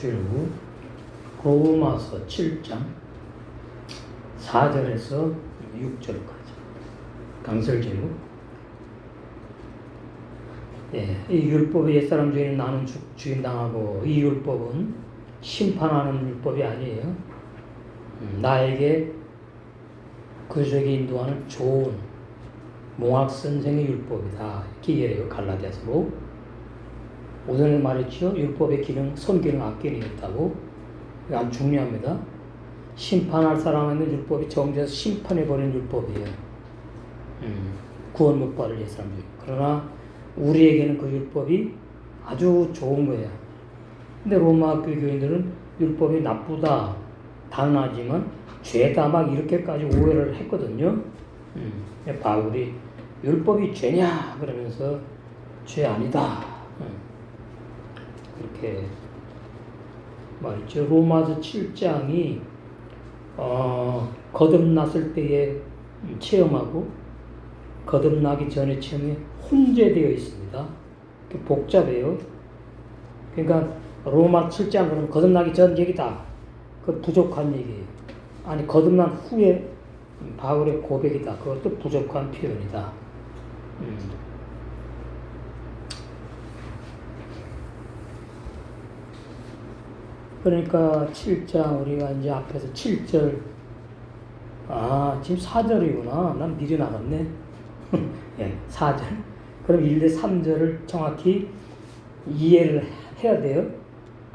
일주일 후 로마서 7장 4절에서 6절까지 강설제로 이 율법의 옛사람 주인은 나는 주인당하고 이 율법은 심판하는 율법이 아니에요. 나에게 그리스도에게 인도하는 좋은 몽학선생의 율법이다. 기계래요. 갈라디아서로. 오전에 말했죠. 율법의 기능, 선기능, 악기능이 있다고. 이거 아주 중요합니다. 심판할 사람에는 율법이 정죄해서 심판해버리는 율법이에요. 구원 못 받을 옛사람 주인. 그러나 우리에게는 그 율법이 아주 좋은 거예요. 근데 로마 학교 교인들은 율법이 나쁘다, 단하지만 죄다 막 이렇게까지 오해를 했거든요. 바울이 율법이 죄냐 그러면서 죄 아니다. 그렇게 말했죠. 로마서 7장이 거듭났을 때의 체험하고 거듭나기 전의 체험이 혼재되어 있습니다. 복잡해요. 그러니까 로마 7장 그러면 거듭나기 전 얘기다. 그 부족한 얘기예요. 아니 거듭난 후에 바울의 고백이다. 그것도 부족한 표현이다. 그러니까 7장 우리가 이제 앞에서 7절 지금 4절이구나. 난 미리 나갔네. 예, 4절. 그럼 1대 3절을 정확히 이해를 해야 돼요.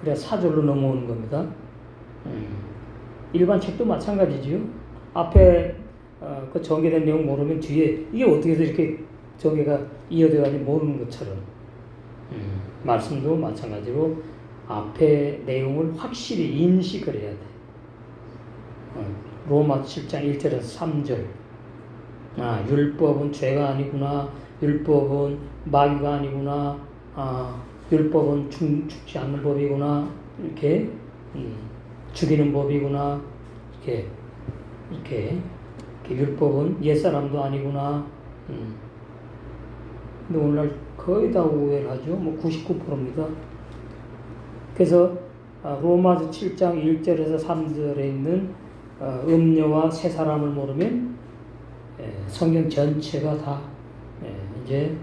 그래야 4절로 넘어오는 겁니다. 일반 책도 마찬가지지요. 앞에 그 전개된 내용 모르면 뒤에 이게 어떻게 해서 이렇게 전개가 이어져가지고 모르는 것처럼 말씀도 마찬가지로 앞에 내용을 확실히 인식을 해야 돼. 로마 7장 1절에서 3절. 율법은 죄가 아니구나. 율법은 마귀가 아니구나. 율법은 죽지 않는 법이구나. 이렇게 죽이는 법이구나. 이렇게 율법은 옛사람도 아니구나. 근데 오늘날 거의 다 오해를 하죠. 99%입니다. 그래서 로마서 7장 1절에서 3절에 있는 음녀와 새 사람을 모르면 성경 전체가 다 이제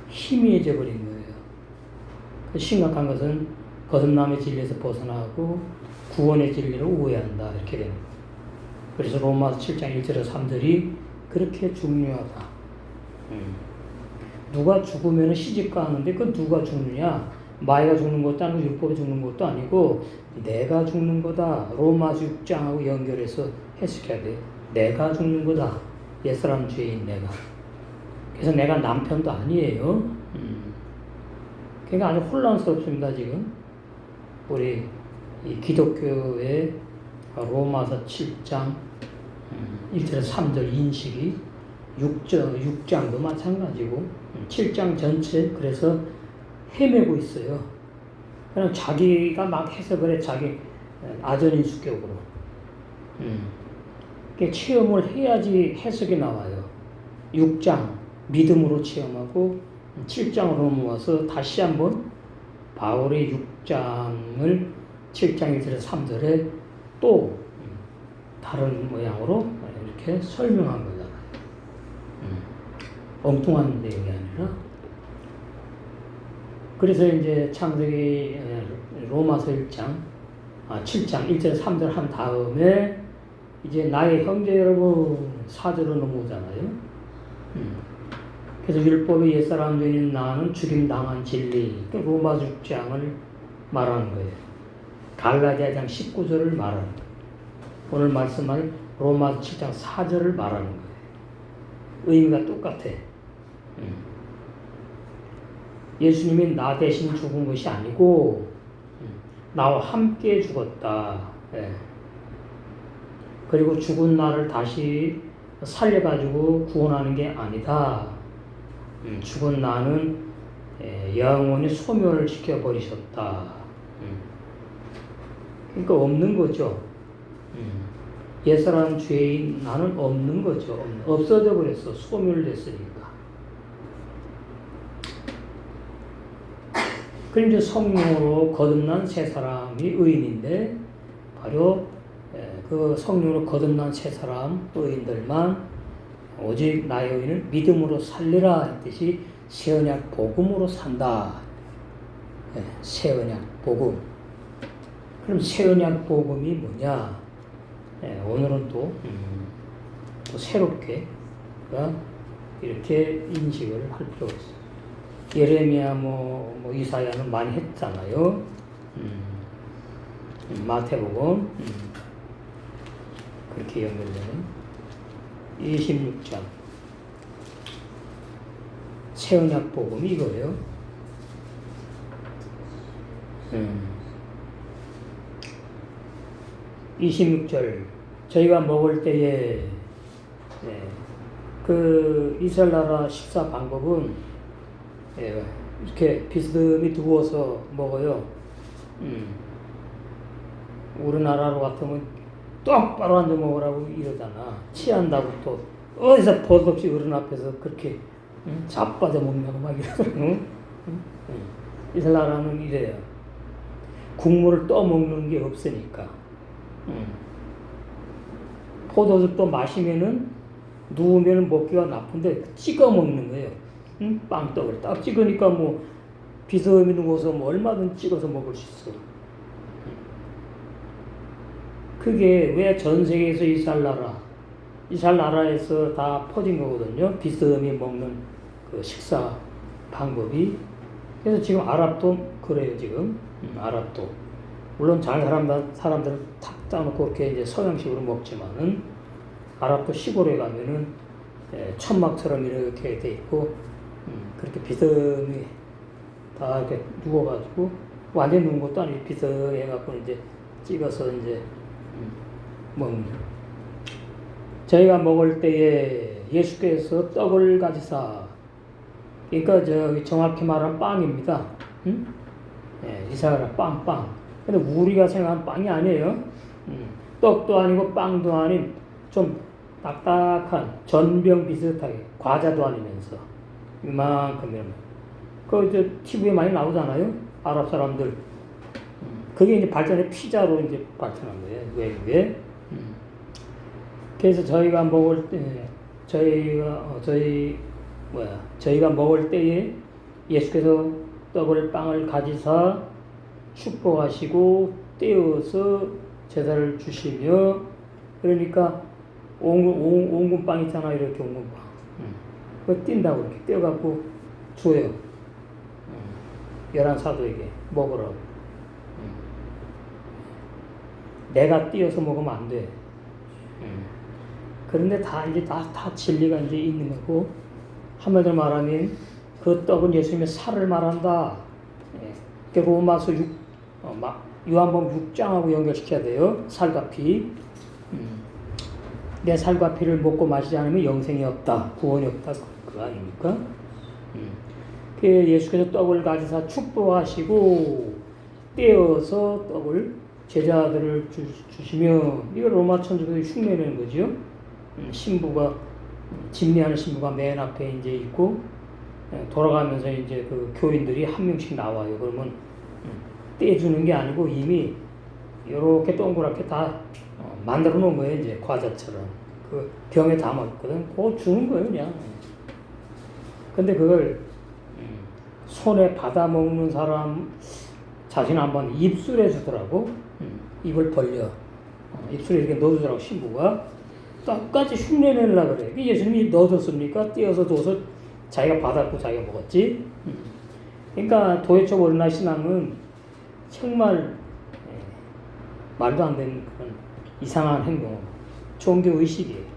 희미해져 버린 거예요. 심각한 것은 거듭남의 진리에서 벗어나고 구원의 진리를 오해한다. 이렇게 되는 거예요. 그래서 로마서 7장 1절에서 3절이 그렇게 중요하다. 누가 죽으면 시집가 하는데 그 누가 죽느냐? 마귀가 죽는 것도 아니고 율법이 죽는 것도 아니고 내가 죽는 거다. 로마 6장하고 연결해서 해석해야 돼. 내가 죽는 거다. 옛사람 죄인 내가. 그래서 내가 남편도 아니에요. 그러니까 아주 혼란스럽습니다 지금. 우리 이 기독교의 로마서 7장 1절에서 3절 인식이 6장도 마찬가지고 7장 전체 그래서 헤매고 있어요. 그냥 자기가 막 해석을 해. 자기 아전인수격으로. 체험을 해야지 해석이 나와요. 6장 믿음으로 체험하고 7장으로 넘어와서 다시 한번 바울의 6장을 7장 1절에서 3절에 또 다른 모양으로 이렇게 설명한 거잖아요. 엉뚱한 내용이 아니라. 그래서 이제 창세기 로마서 1장 7장 1절 3절 한 다음에 이제 나의 형제 여러분 4절로 넘어오잖아요. 그래서 율법의 옛사람 되는 나는 죽임당한 진리 로마 6장을 말하는 거예요. 갈라디아장 19절을 말하는 거예요. 오늘 말씀할 로마 7장 4절을 말하는 거예요. 의미가 똑같아. 예수님이 나 대신 죽은 것이 아니고 나와 함께 죽었다. 그리고 죽은 나를 다시 살려가지고 구원하는 게 아니다. 죽은 나는 영원히 소멸시켜 버리셨다. 그러니까 없는 거죠. 옛사람 죄인 나는 없는 거죠. 없어져 버렸어. 소멸됐으니까. 그럼 이제 성령으로 거듭난 새 사람이 의인인데 바로 그 성령으로 거듭난 새 사람 의인들만 오직 나의 의인을 믿음으로 살리라 했듯이 새 언약 복음으로 산다. 새 언약 복음. 그럼 새 언약 복음이 뭐냐? 오늘은 또 새롭게 이렇게 인식을 할 필요가 있어요. 예레미야 뭐 이사야는 많이 했잖아요. 마태복음 그렇게 연결되는 26장 새 언약 복음이 이거예요. 26절 저희가 먹을 때에 그 이스라엘 나라 식사 방법은 이렇게 비스듬히 두어서 먹어요. 우리나라로 같으면 똑바로 앉아 먹으라고 이러잖아. 취한다고 또 어디서 버릇없이 어른 앞에서 그렇게 자빠져 먹냐고 막 이러더라고. 이스라엘 나라는 이래요. 국물을 떠먹는 게 없으니까. 포도즙도 마시면은 누우면 먹기가 나쁜데 찍어 먹는 거예요. 빵떡을 딱 찍으니까 뭐 비스듬히 누워서 뭐 얼마든 찍어서 먹을 수 있어. 그게 왜 전 세계에서 이스라엘 나라에서 다 퍼진 거거든요. 비스듬히 먹는 그 식사 방법이. 그래서 지금 아랍도 그래요. 지금 아랍도 물론 잘 사람들은 탁 짜놓고 이렇게 이제 서양식으로 먹지만은 아랍도 시골에 가면은 천막처럼 이렇게 돼 있고 그렇게 비스듬히 다 이렇게 누워가지고 완전 누운 것도 아니고 비스듬히 해갖고 이제 찍어서 이제 먹는. 저희가 먹을 때에 예수께서 떡을 가지사, 그러니까 정확히 말하면 빵입니다. 이스라엘 빵. 근데 우리가 생각하는 빵이 아니에요. 떡도 아니고 빵도 아닌 좀 딱딱한 전병 비슷하게 과자도 아니면서 이만큼이면 그 TV에 많이 나오잖아요. 아랍 사람들. 그게 이제 발전의 피자로 이제 발전한 거예요. 왜? 그래서 저희가 먹을 때 저희가 먹을 때에 예수께서 떡을 빵을 가지사 축복하시고 떼어서 제사를 주시며, 그러니까 옹금빵 있잖아, 이렇게 옹금빵. 그거 띈다고 이렇게 떼어갖고 줘요. 11사도에게 먹으라고. 내가 띄어서 먹으면 안 돼. 그런데 이제 다 진리가 이제 있는 거고, 한마디로 말하면 그 떡은 예수님의 살을 말한다. 로마서 요한복음 6장하고 연결시켜야 돼요. 살과 피. 내 살과 피를 먹고 마시지 않으면 영생이 없다. 구원이 없다. 그거 아닙니까? 예수께서 떡을 가지사 축복하시고 떼어서 떡을 제자들을 주시며, 이거 로마 천주교의 흉내내는 거죠. 신부가 집례하는 신부가 맨 앞에 이제 있고, 돌아가면서 이제 그 교인들이 한 명씩 나와요. 그러면 떼주는 게 아니고 이미 이렇게 동그랗게 다 만들어 놓은 거예요. 이제 과자처럼 그 병에 담았거든. 그거 주는 거예요, 그냥. 근데 그걸 손에 받아 먹는 사람 자신 한번 입술에 주더라고. 입을 벌려 입술에 이렇게 넣어주더라고, 신부가. 똑같이 흉내내려고 그래. 예수님이 넣어줬습니까? 띄어서 줘서 자기가 받았고 자기가 먹었지. 그러니까 도회적 오르나 신앙은 정말 말도 안 되는 그런 이상한 행동, 종교 의식이에요.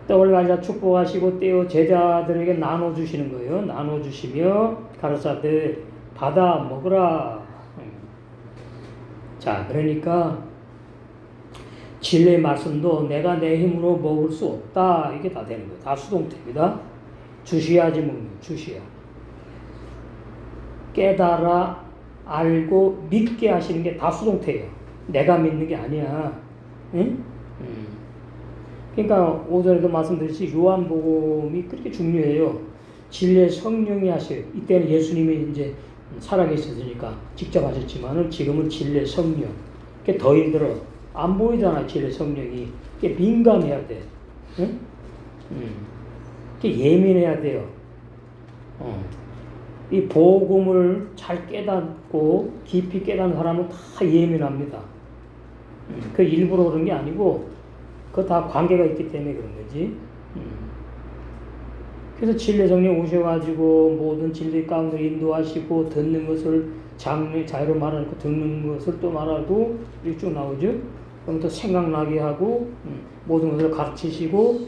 떡을 가지사 축복하시고 떼어 제자들에게 나눠주시는 거예요. 나눠주시며 가르사대 받아 먹으라. 자, 그러니까 진리의 말씀도 내가 내 힘으로 먹을 수 없다. 이게 다 되는 거예요. 다 수동태입니다. 주시야지 먹는, 주시야. 깨달아 알고 믿게 하시는 게 다 수동태예요. 내가 믿는 게 아니야. 응? 그러니까 오전에도 말씀드렸지, 요한복음이 그렇게 중요해요. 진리의 성령이 하셔요. 이때는 예수님이 이제 살아계셨으니까 직접 하셨지만은 지금은 진리 성령. 그게 더 힘들어. 안 보이잖아, 진리 성령이. 그게 민감해야 돼. 응? 그게 예민해야 돼요. 이 복음을 잘 깨닫고 깊이 깨닫는 사람은 다 예민합니다. 그 일부러 그런 게 아니고 그거 다 관계가 있기 때문에 그런 거지. 그래서 진리 성령 오셔가지고 모든 진리 가운데 인도하시고 듣는 것을 자유로 말하고 듣는 것을 또 말하고 이렇게 쭉 나오죠. 그럼 또 생각나게 하고 모든 것을 가르치시고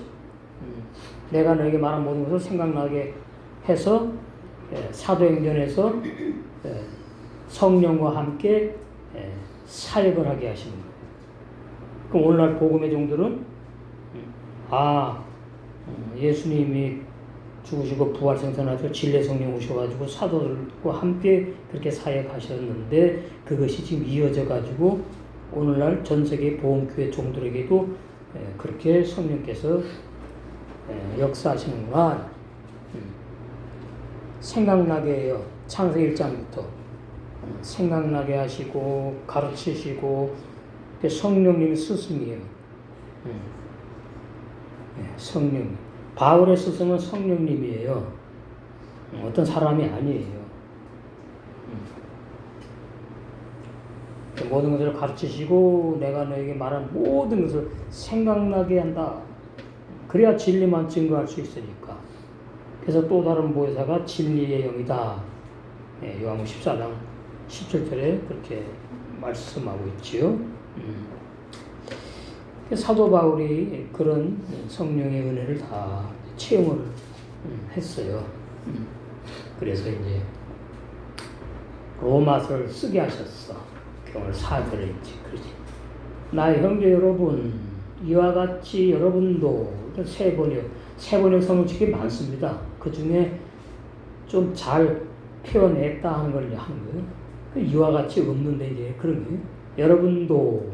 내가 너에게 말한 모든 것을 생각나게 해서 사도행전에서 성령과 함께 사역을 하게 하시는 거예요. 그럼 오늘날 복음의 종들은 예수님이 죽으시고 부활승천하시고 진리 성령 오셔가지고 사도들과 함께 그렇게 사역하셨는데 그것이 지금 이어져가지고 오늘날 전 세계 복음교회 종들에게도 그렇게 성령께서 역사하시는구나. 생각나게 해요. 창세기 1장부터 생각나게 하시고 가르치시고 성령님이 스승이에요. 성령. 바울의 스승은 성령님이에요. 어떤 사람이 아니에요. 모든 것을 가르치시고 내가 너에게 말한 모든 것을 생각나게 한다. 그래야 진리만 증거할 수 있으니까. 그래서 또 다른 보혜사가 진리의 영이다. 요한복음 14장 17절에 그렇게 말씀하고 있지요. 사도 바울이 그런 성령의 은혜를 다 체험을 했어요. 그래서 이제 로마서를 쓰게 하셨어. 오늘 4절에 있지. 그러지. 나의 형제 여러분, 이와 같이 여러분도 세 번역 성경책이 많습니다. 그 중에 좀 잘 표현했다 하는 걸 하는 거예요. 이와 같이 없는데 이제 그런 거예요. 여러분도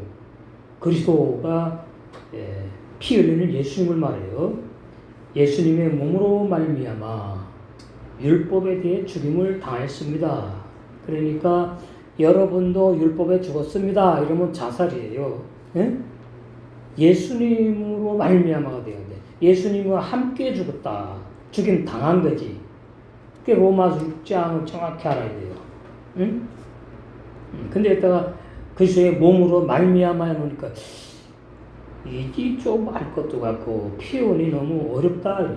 그리스도가 피 흘리는 예수님을 말해요. 예수님의 몸으로 말미암아 율법에 대해 죽임을 당했습니다. 그러니까 여러분도 율법에 죽었습니다. 이러면 자살이에요. 예? 예수님으로 말미암아가 돼야 돼. 예수님과 함께 죽었다. 죽임 당한 거지. 그게 로마서 6장을 정확히 알아야 돼요. 응? 근데 이따가 그리스도의 몸으로 말미암아 해놓으니까 이게 좀 알 것도 같고 표현이 너무 어렵다.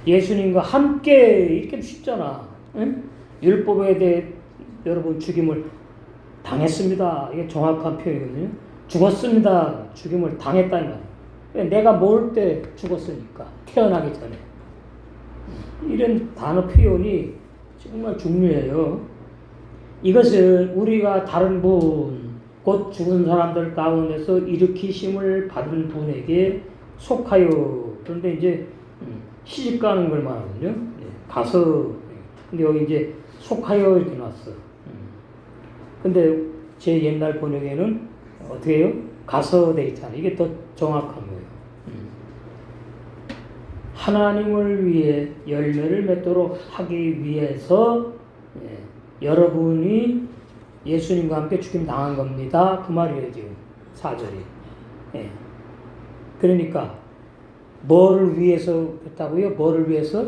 예수님과 함께 이렇게 쉽잖아. 응? 율법에 대해 여러분 죽임을 당했습니다. 이게 정확한 표현이거든요. 죽었습니다. 죽임을 당했다 이 말이에요. 내가 모을 때 죽었으니까 태어나기 전에. 이런 단어 표현이 정말 중요해요. 이것은 우리가 다른 분, 곧 죽은 사람들 가운데서 일으키심을 받은 분에게 속하여. 그런데 이제 시집가는 걸 말하거든요. 가서. 근데 여기 이제 속하여 이렇게 놨어. 근데 제 옛날 번역에는 어떻게 해요? 가서 돼 있잖아요. 이게 더 정확한 거예요. 하나님을 위해 열매를 맺도록 하기 위해서 여러분이 예수님과 함께 죽임 당한 겁니다. 그 말이에요, 지금 4절이. 그러니까 뭐를 위해서 했다고요? 뭐를 위해서?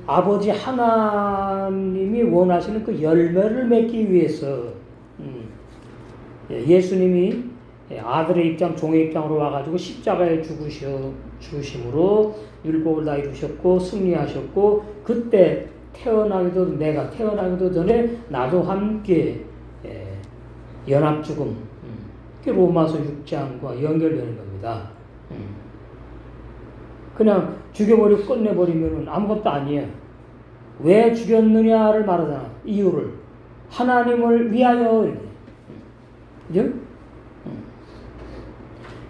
아버지 하나님이 원하시는 그 열매를 맺기 위해서 예수님이 아들의 입장, 종의 입장으로 와가지고 십자가에 죽으심으로 율법을 다 이루셨고 승리하셨고 그때 내가 태어나기도 전에 나도 함께 연합 죽음, 그게 로마서 6장과 연결되는 겁니다. 그냥 죽여버리고 끝내버리면 아무것도 아니에요. 왜 죽였느냐를 말하잖아. 이유를. 하나님을 위하여. 그죠?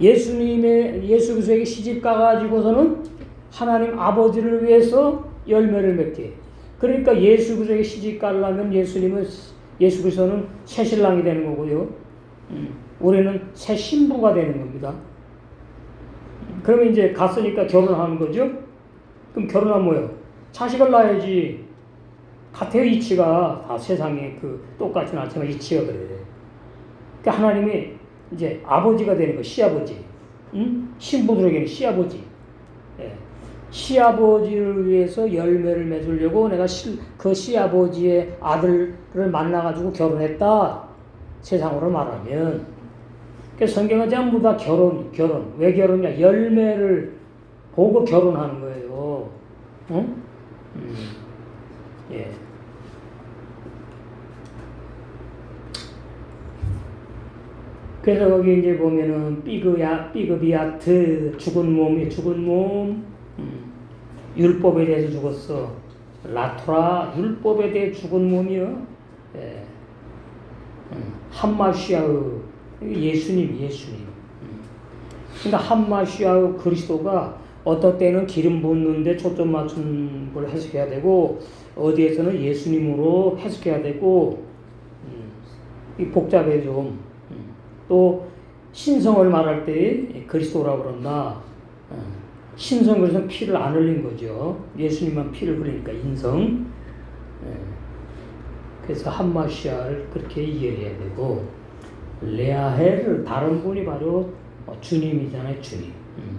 예수 그리스도에게 시집 가가지고서는 하나님 아버지를 위해서 열매를 맺게. 그러니까 예수 그리스도에게 시집 가려면 예수 그리스도는 새 신랑이 되는 거고요. 우리는 새 신부가 되는 겁니다. 그러면 이제 갔으니까 결혼하는 거죠? 그럼 결혼하면 뭐예요? 자식을 낳아야지. 같아요. 이치가 다 세상에 그 똑같진 않지만 이치가 그래. 그러니까 하나님이 이제 아버지가 되는 거, 시아버지. 응? 신부들에게는 시아버지. 예. 시아버지를 위해서 열매를 맺으려고 내가 그 시아버지의 아들을 만나가지고 결혼했다. 세상으로 말하면. 그러니까 성경은 전부 다 결혼. 왜 결혼이냐? 열매를 보고 결혼하는 거예요. 응? 예. 그래서 거기 이제 보면은 삐그비아트 죽은 몸, 율법에 대해서 죽었어. 라토라 율법에 대해 죽은 몸이요. 예. 함마시아의 예수님. 그러니까 함마시아의 그리스도가 어떤 때는 기름 붓는데 초점 맞춘 걸 해석해야 되고 어디에서는 예수님으로 해석해야 되고 이 복잡해 좀. 또 신성을 말할 때 그리스도라고 그러나 신성 그래서 피를 안 흘린 거죠. 예수님만 피를 흘리니까 인성. 그래서 함마시아를 그렇게 이해해야 되고 레아헬을 다른 분이 바로 주님이잖아요. 주님.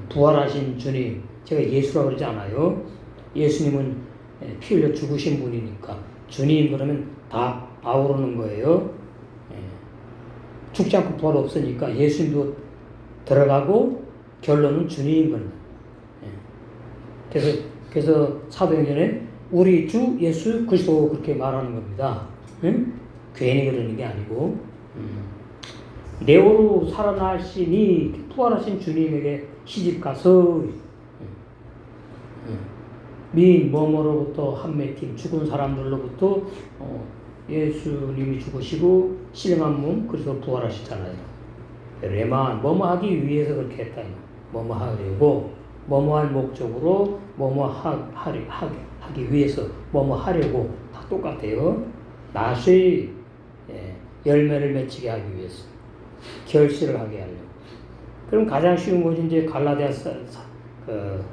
부활하신 주님. 제가 예수라고 그러지 않아요. 예수님은 피 흘려 죽으신 분이니까 주님 그러면 다 아우르는 거예요. 죽지 않고 부활 없으니까 예수님도 들어가고 결론은 주님인 겁니다. 그래서 사도행전에 우리 주 예수 그리스도 그렇게 말하는 겁니다. 괜히 그러는 게 아니고 네오로 살아나시니 부활하신 주님에게 시집가서 뭐뭐로부터 한 맺힌 죽은 사람들로부터 예수님이 죽으시고 신령한 몸 그리스도 부활하셨잖아요. 레만 뭐뭐하기 위해서 그렇게 했다. 뭐뭐하려고 뭐뭐할 목적으로 뭐뭐하기 위해서 뭐뭐하려고 다 똑같아요. 나시 열매를 맺히게 하기 위해서 결실을 하게 하려고. 그럼 가장 쉬운 것이 이제 갈라디아 그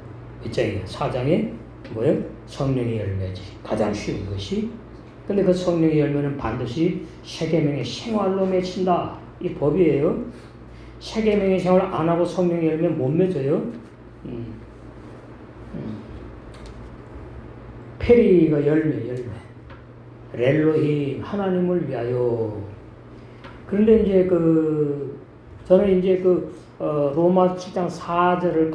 4장에 뭐예요? 성령의 열매지. 가장 쉬운 것이. 근데 그 성령의 열매는 반드시 세 계명의 생활로 맺힌다. 이 법이에요. 세 계명의 생활 안 하고 성령의 열매 못 맺어요. 페리가 열매. 렐로힘 하나님을 위하여. 그런데 이제 저는 이제 로마 7장 4절을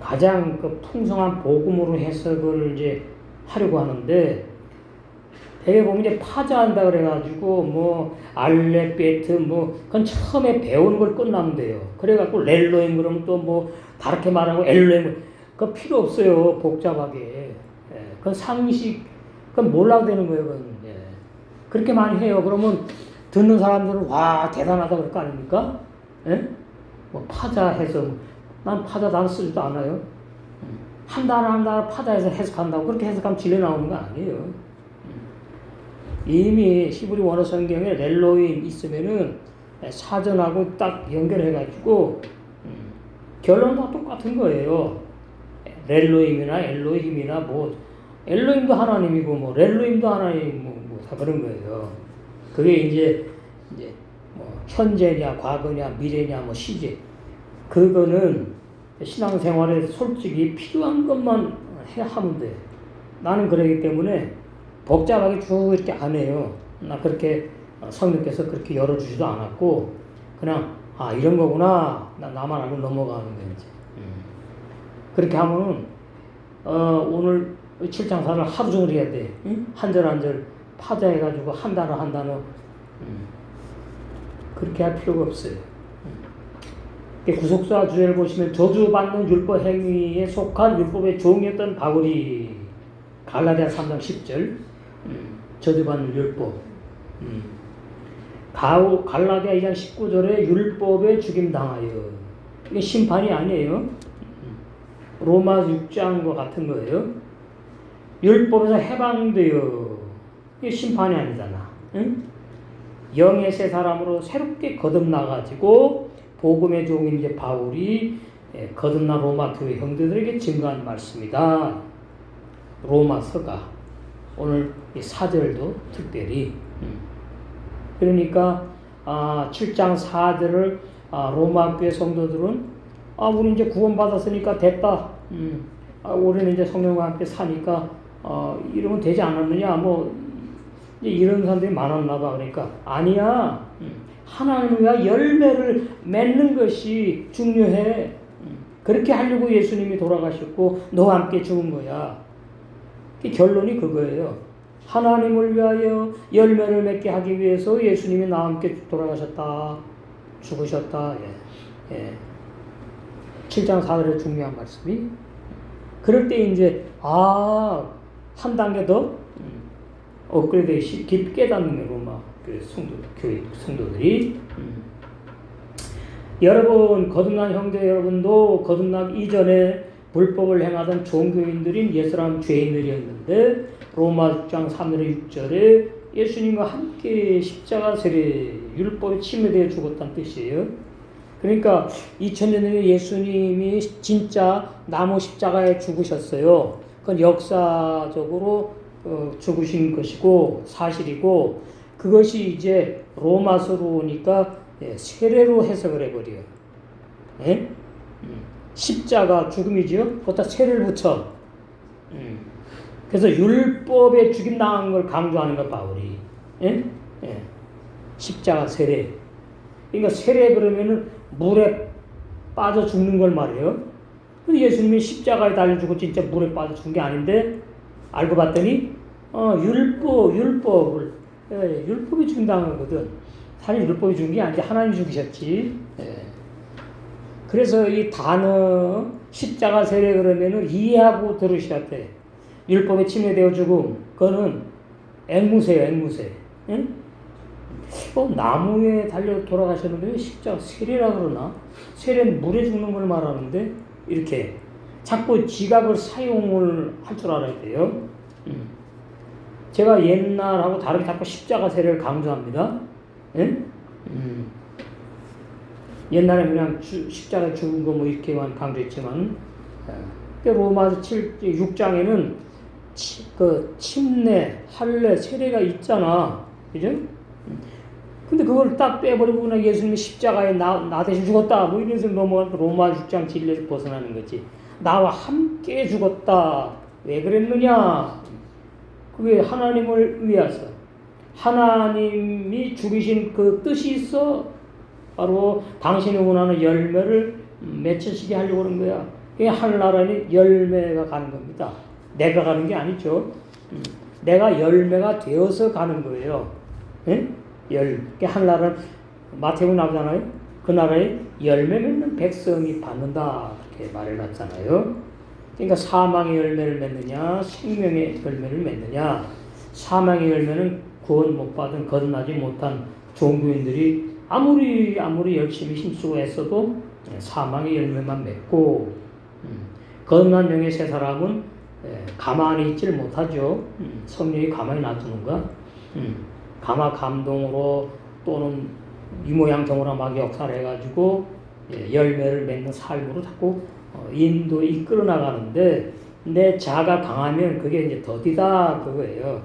가장 풍성한 복음으로 해석을 이제 하려고 하는데 대개 보면 이제 파자한다 그래가지고 뭐 알레베트 그건 처음에 배우는 걸 끝나면 돼요. 그래갖고 렐로임 그러면 또 뭐 다르게 말하고 엘로임 그거 필요 없어요. 복잡하게. 그건 상식 그건 몰라도 되는 거예요. 그건. 그렇게 많이 해요. 그러면 듣는 사람들은 와 대단하다 그럴 거 아닙니까? 뭐 파자해서 난 파자 난 쓰지도 않아요. 한 단어 파자해서 해석한다고 그렇게 해석하면 진리 나오는 거 아니에요. 이미 히브리 원어 성경에 렐로임 있으면은 사전하고 딱 연결해가지고 결론은 다 똑같은 거예요. 렐로임이나 엘로힘이나 뭐 엘로힘도 하나님이고 뭐 렐로힘도 하나님 뭐 다 그런 거예요. 그게 이제 뭐 현재냐 과거냐 미래냐 뭐 시제 그거는 신앙생활에 솔직히 필요한 것만 하면 돼. 나는 그러기 때문에 복잡하게 쭉 이렇게 안 해요. 나 그렇게 성령께서 그렇게 열어주지도 않았고 그냥 이런 거구나 나만 알고 넘어가는 거지. 그렇게 하면은 오늘 7장 4를 하루 종일 해야 돼. 한 절 한 절 파자해가지고 한 단어 그렇게 할 필요가 없어요. 구속사 주제를 보시면 저주받는 율법 행위에 속한 율법의 종이었던 바울이 갈라디아 3장 10절 저주받는 율법 갈라디아 2장 19절에 율법에 죽임당하여 이게 심판이 아니에요. 로마 6장과 같은 거예요. 율법에서 해방되어 이게 심판이 아니잖아. 영의 새 사람으로 새롭게 거듭나가지고 복음의 종인 이제 바울이 거듭난 로마 교회 형제들에게 증거한 말씀이다. 로마서가 오늘 이 4절도 특별히 그러니까 7장 4절을 로마 교회 성도들은 우리 이제 구원받았으니까 됐다. 우리는 이제 성령과 함께 사니까 이러면 되지 않았느냐 뭐 이런 사람들이 많았나 봐. 그러니까 아니야. 하나님과 열매를 맺는 것이 중요해. 그렇게 하려고 예수님이 돌아가셨고 너와 함께 죽은 거야. 결론이 그거예요. 하나님을 위하여 열매를 맺게 하기 위해서 예수님이 나와 함께 돌아가셨다. 죽으셨다. 예. 7장 4절의 중요한 말씀이. 그럴 때 이제 한 단계 더 업그레이드 깊이 깨닫는 로마 교회 성도들이. 여러분, 거듭난 형제 여러분도 거듭나기 이전에 불법을 행하던 종교인들인 옛사람 죄인들이었는데 로마 6장 3절에 6절에 예수님과 함께 십자가 세례 율법에 침해되어 죽었다는 뜻이에요. 그러니까 2000년 전에 예수님이 진짜 나무 십자가에 죽으셨어요. 그건 역사적으로 죽으신 것이고 사실이고 그것이 이제 로마서로 오니까 세례로 해석을 해버려요. 예? 십자가 죽음이죠. 거기다 세례를 붙여. 그래서 율법에 죽임 당한 걸 강조하는 거 바울이. 예? 십자가 세례. 그러니까 세례 그러면은 물에 빠져 죽는 걸 말해요. 근데 예수님이 십자가에 달려 죽고 진짜 물에 빠져 죽은 게 아닌데 알고 봤더니 율법이 죽임 당한 거거든. 사실 율법이 죽은 게 아니지 하나님 죽이셨지. 그래서 이 단어 십자가 세례 그러면은 이해하고 들으셔야 돼. 율법에 침해되어 죽음 그거는 앵무새예요. 앵무새. 응? 나무에 달려 돌아가셨는데 십자가 세례라 그러나? 세례는 물에 죽는 걸 말하는데 이렇게 자꾸 지각을 사용을 할 줄 알아야 돼요. 제가 옛날하고 다르게 자꾸 십자가 세례를 강조합니다. 옛날에 그냥 십자가에 죽은 거 뭐 이렇게만 강조했지만 로마서 6장에는 그 침례, 할례, 세례가 있잖아. 그죠? 근데 그걸 딱 빼버리고 그냥 예수님이 십자가에 나 대신 죽었다. 뭐 이래서 넘어가는 로마 6장 진리에서 벗어나는 거지. 나와 함께 죽었다. 왜 그랬느냐? 그게 하나님을 위해서. 하나님이 죽이신 그 뜻이 있어. 바로 당신이 원하는 열매를 맺히시게 하려고 그런 거야. 그게 하늘나라에 열매가 가는 겁니다. 내가 가는 게 아니죠. 내가 열매가 되어서 가는 거예요. 예? 하늘나라는 마태복음 나오잖아요. 그 나라에 열매 맺는 백성이 받는다. 이렇게 말을 했잖아요. 그러니까 사망의 열매를 맺느냐, 생명의 열매를 맺느냐. 사망의 열매는 구원 못 받은 거듭나지 못한 종교인들이 아무리 열심히 힘쓰고 애써도 사망의 열매만 맺고 거듭난 영의 세 사람은 가만히 있질 못하죠. 성령이 가만히 놔두는가? 가마 감동으로 또는 이모양정으로 막 역사를 해가지고 열매를 맺는 삶으로 자꾸 이끌어 나가는데 내 자가 강하면 그게 이제 더디다 그거예요.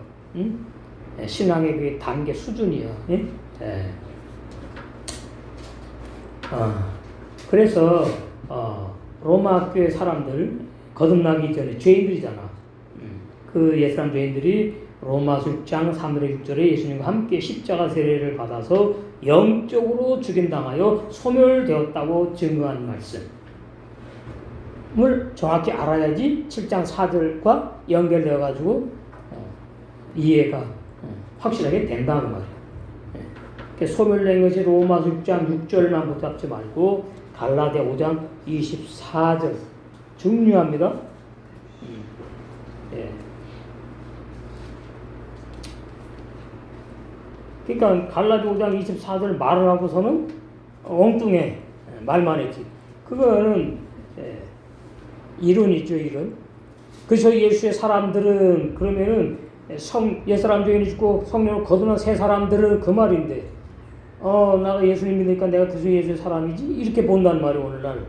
신앙의 그 단계 수준이야. 그래서 로마 교회 사람들 거듭나기 전에 죄인들이잖아. 그 옛사람 죄인들이 로마서 6장 3절에 6절에 예수님과 함께 십자가 세례를 받아서 영적으로 죽임당하여 소멸되었다고 증거한 말씀을 정확히 알아야지 7장 4절과 연결되어 가지고 이해가 확실하게 된다는 말이에요. 소멸된 것이 로마서 6장 6절만 붙잡지 말고 갈라디아 5장 24절 중요합니다. 그러니까 갈라디아 5장 24절 말을 하고서는 엉뚱해. 말만 했지. 그거는 이론이죠, 이론. 그래서 예수의 사람들은 그러면은 옛사람 죄인이 죽고 성령을 거듭난 새 사람들은 그 말인데 나가 예수님 믿으니까 내가 그래서 예수의 사람이지? 이렇게 본단 말이에요, 오늘날.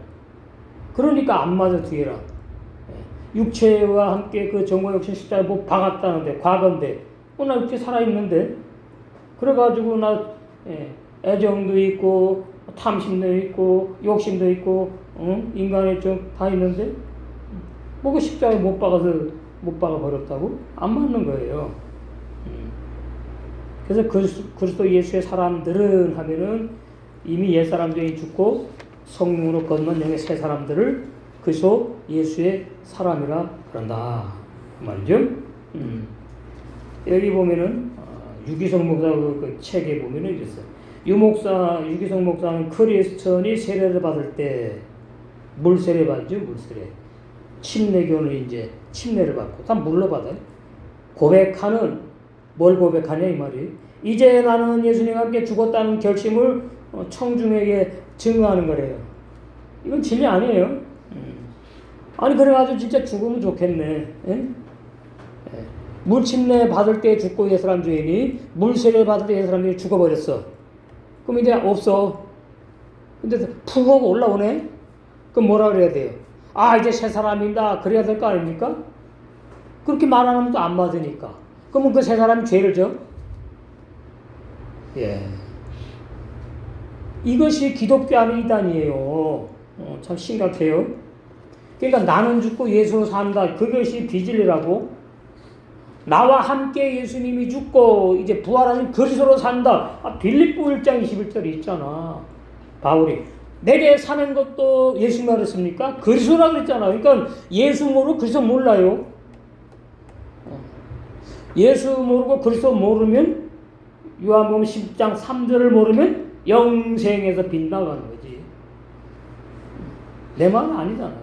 그러니까 안 맞아, 뒤에라. 육체와 함께 그 정보 육신 십자가에 못 박았다는데 과거인데 나 육체 살아있는데 그래가지고 나 애정도 있고 탐심도 있고 욕심도 있고 인간의 좀 다 있는데 뭐 그 십자가에 못 박아 버렸다고? 안 맞는 거예요. 그래서 그리스도 예수의 사람들은 하면은 이미 옛 사람들이 죽고 성령으로 건넌 영의 새 사람들을 그리스도 예수의 사람이라 그런다 그 말이죠. 여기 보면은 유기성 목사 그 책에 보면은 이랬어요. 유기성 목사는 크리스천이 세례를 받을 때 물세례 받죠, 물세례. 침례교는 이제 침례를 받고 다 물로 받아요. 고백하는 뭘 고백하냐 이 말이. 이제 나는 예수님과 함께 죽었다는 결심을 청중에게 증거하는 거래요. 이건 진리 아니에요. 아니 그래가지고 진짜 죽으면 좋겠네. 예? 물침례 받을 때 죽고 옛 사람 죄인이 물세례 받을 때 옛 사람 죄인이 죽어버렸어. 그럼 이제 없어. 근데 푹 하고 올라오네. 그럼 뭐라 그래야 돼요? 아 이제 새 사람이다 그래야 될 거 아닙니까? 그렇게 말 안 하면 또 안 받으니까. 그러면 그 새 사람이 죄를 져? 예. 이것이 기독교 안의 이단이에요. 참 심각해요. 그러니까 나는 죽고 예수로 산다. 그것이 비진리라고. 나와 함께 예수님이 죽고 이제 부활하신 그리스도로 산다. 빌립보 1장 21절이 있잖아. 바울이 내게 사는 것도 예수만 그랬습니까? 그리스도라 그랬잖아. 그러니까 예수 모르고 그리스도 몰라요. 예수 모르고 그리스도 모르면 요한복음 10장 3절을 모르면 영생에서 빗나가는 거지. 내 말은 아니잖아요.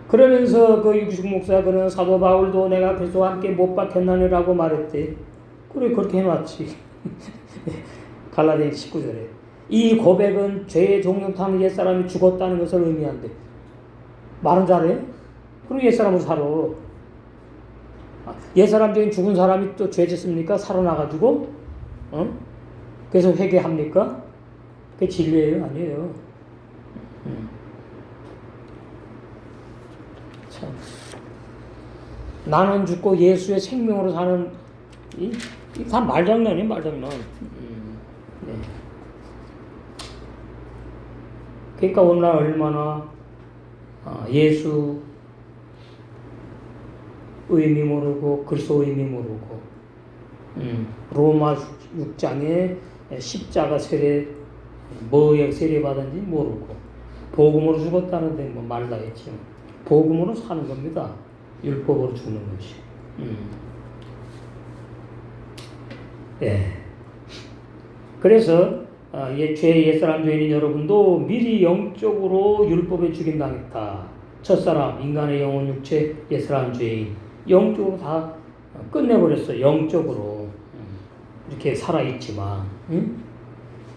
그러면서 그 유기식 목사가 그는 사도 바울도 내가 그리스도와 함께 못 박혔나니라고 말했대. 그래 그렇게 해놨지. 갈라디아 19절에 이 고백은 죄의 종육탕 옛사람이 죽었다는 것을 의미한대. 말은 잘해. 그리고 옛사람으로 살아. 옛사람 중에 죽은 사람이 또 죄 짓습니까? 살아나가지고 그래서 회개합니까? 그게 진리예요? 아니에요. 참. 나는 죽고 예수의 생명으로 사는 이 다 말장난이에요, 말장난. 네. 그러니까 오늘날 얼마나 예수 의미 모르고 그리스도 의미 모르고 로마 6장에 십자가 세례 뭐에 세례 받은지 모르고 복음으로 죽었다는데 뭐 말 다 했지. 복음으로 사는 겁니다. 율법으로 죽는 것이. 예. 그래서 죄 옛사람 죄인인 여러분도 미리 영적으로 율법에 죽임당했다. 첫사람 인간의 영혼 육체 옛사람 죄인 영적으로 다 끝내버렸어. 영적으로 이렇게 살아있지만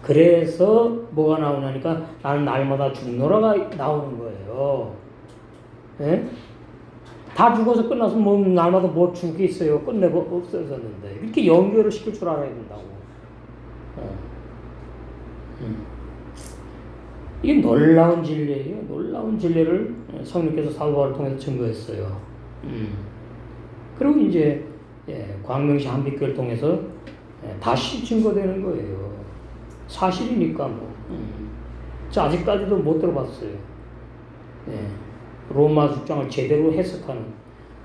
그래서 뭐가 나오냐니까 나는 날마다 죽노라가 나오는 거예요. 예? 다 죽어서 끝나서 뭐 날마다 뭐 죽이 있어요. 끝내고 없어졌는데 이렇게 연결을 시킬 줄 알아야 된다고. 이게 놀라운 진리예요. 놀라운 진리를 성령께서 사도 바울을 통해서 증거했어요. 그리고 이제 광명시 한빛교를 통해서 다시 증거되는 거예요. 사실이니까 뭐. 저 아직까지도 못 들어봤어요. 로마 6장을 제대로 해석하는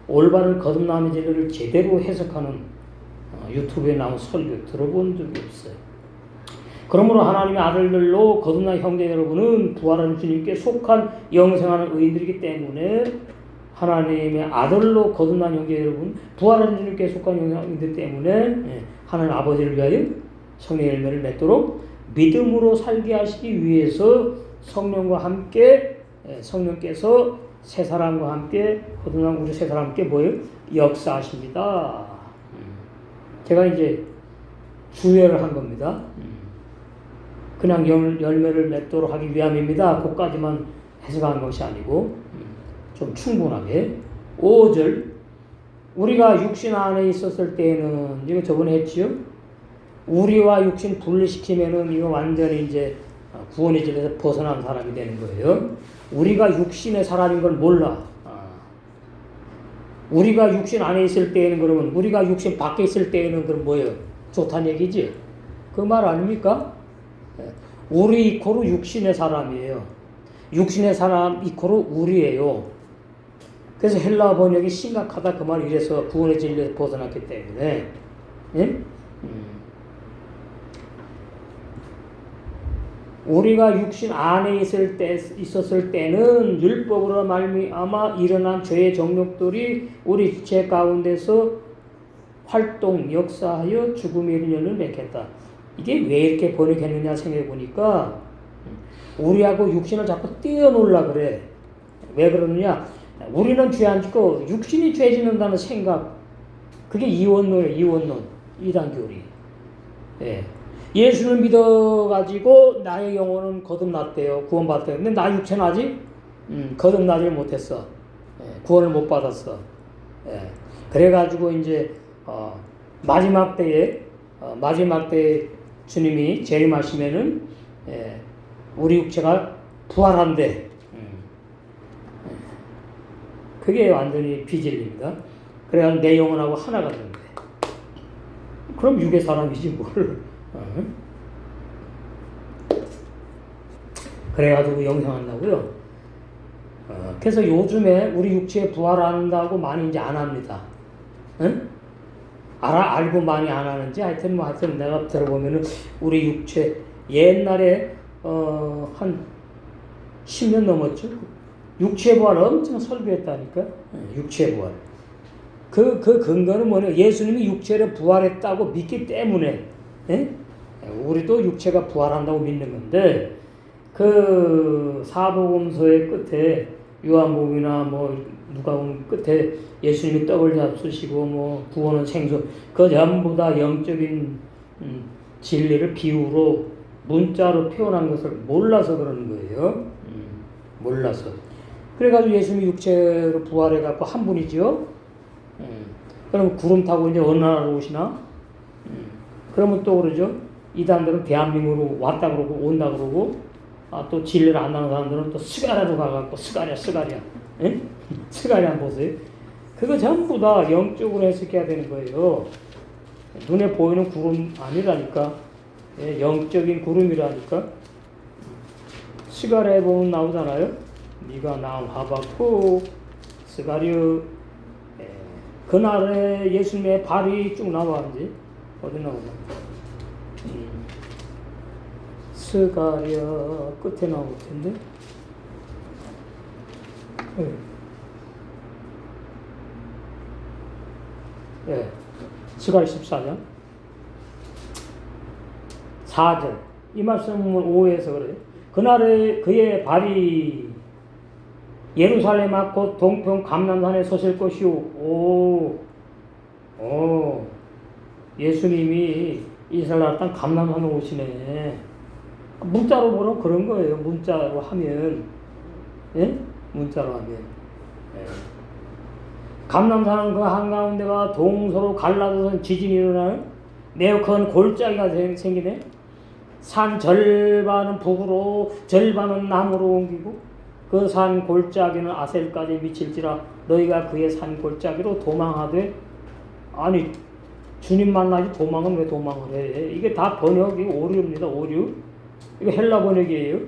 올바른 거듭남의 진리를 제대로 해석하는 유튜브에 나온 설교 들어본 적이 없어요. 그러므로 하나님의 아들들로 거듭난 형제 여러분은 부활하는 주님께 속한 영생하는 의인들이기 때문에 하나님의 아들로 거듭난 형제 여러분 부활하는 주님께 속한 영생하는 의인들 때문에 하나님 아버지를 위하여 성령의 열매를 맺도록 믿음으로 살게 하시기 위해서 성령과 함께 성령께서 새 사람과 함께 거듭난 우리 새 사람과 함께 뭐예요? 역사하십니다. 제가 이제 주회를 한 겁니다. 그냥 열매를 맺도록 하기 위함입니다. 그까지만 해석한 것이 아니고 좀 충분하게 5절 우리가 육신 안에 있었을 때에는 이거 저번에 했지요? 우리와 육신 분리시키면은 이거 완전히 이제 구원의 진리에서 벗어난 사람이 되는 거예요. 우리가 육신의 사람인 걸 몰라. 우리가 육신 안에 있을 때에는 그러면 우리가 육신 밖에 있을 때에는 그럼 뭐예요? 좋다는 얘기지. 그 말 아닙니까? 우리 이코로 육신의 사람이에요. 육신의 사람 이코로 우리예요. 그래서 헬라 번역이 심각하다 그 말이 이래서 구원의 진리에서 벗어났기 때문에. 예? 우리가 육신 안에 있었을 때는 율법으로 말미암아 일어난 죄의 정욕들이 우리 지체 가운데서 활동, 역사하여 죽음에 이르는 맺겠다. 이게 왜 이렇게 번역했느냐 생각해 보니까 우리하고 육신을 자꾸 떼어놓으려 그래. 왜 그러느냐? 우리는 죄 안 짓고 육신이 죄 짓는다는 생각. 그게 이원론이에요. 이원론. 이단교리. 예. 예수를 믿어가지고 나의 영혼은 거듭났대요. 구원받대요. 근데 나 육체는 아직 거듭나질 못했어. 예, 구원을 못 받았어. 예, 그래가지고 이제 마지막 때에 주님이 재림하시면은 우리 육체가 부활한대. 그게 완전히 비진리입니다. 그래야 내 영혼하고 하나가 되는데. 그럼 육의 사람이지 뭘. 그래가지고 영생한다고요. 그래서 요즘에 우리 육체에 부활한다고 많이 이제 안 합니다. 응? 알고 많이 안 하는지 하여튼 내가 들어보면은 우리 육체 옛날에 한 10년 넘었죠. 육체 부활 엄청 설교했다니까. 육체 부활. 그 근거는 뭐냐? 예수님이 육체를 부활했다고 믿기 때문에. 예? 우리도 육체가 부활한다고 믿는 건데 그 사복음서의 끝에 요한복음이나 뭐 누가복음 끝에 예수님이 떡을 잡수시고 뭐 구원은 생수 그 전부 다 영적인 진리를 비유로 문자로 표현한 것을 몰라서 그러는 거예요. 몰라서. 그래가지고 예수님이 육체로 부활해갖고 한 분이죠. 그럼 구름 타고 이제 어느 나라로 오시나? 그러면 또 그러죠. 이단들은 대한민국으로 왔다 그러고 온다 그러고 또 진리를 안 하는 사람들은 또 스가랴로 가갖고 스가랴 예? 스가랴 한번 보세요. 그거 전부 다 영적으로 해석해야 되는 거예요. 눈에 보이는 구름 아니라니까. 예, 영적인 구름이라니까. 스가랴에 보면 나오잖아요. 네가 나온 하박국 스가랴. 그날에 예수님의 발이 쭉 나와 이제 어디 나오나? 스가랴 끝에 나올 텐데. 예, 스가랴 14장 4절 이 말씀은 5에서 그래요. 그날에 그의 발이 예루살렘 앞 곧 동편 감람산에 서실 것이오. 예수님이 이스라엘 땅 감람산에 오시네. 문자로 보면 그런 거예요. 문자로 하면. 예? 문자로 하면. 예. 감람산은 그 한가운데가 동서로 갈라져서 지진이 일어나는 매우 큰 골짜기가 생기네. 산 절반은 북으로 절반은 남으로 옮기고 그 산 골짜기는 아셀까지 미칠지라 너희가 그의 산 골짜기로 도망하되. 아니 주님 만나지 도망은 왜 도망을 해? 이게 다 번역이 오류입니다. 오류. 이거 헬라 번역이에요.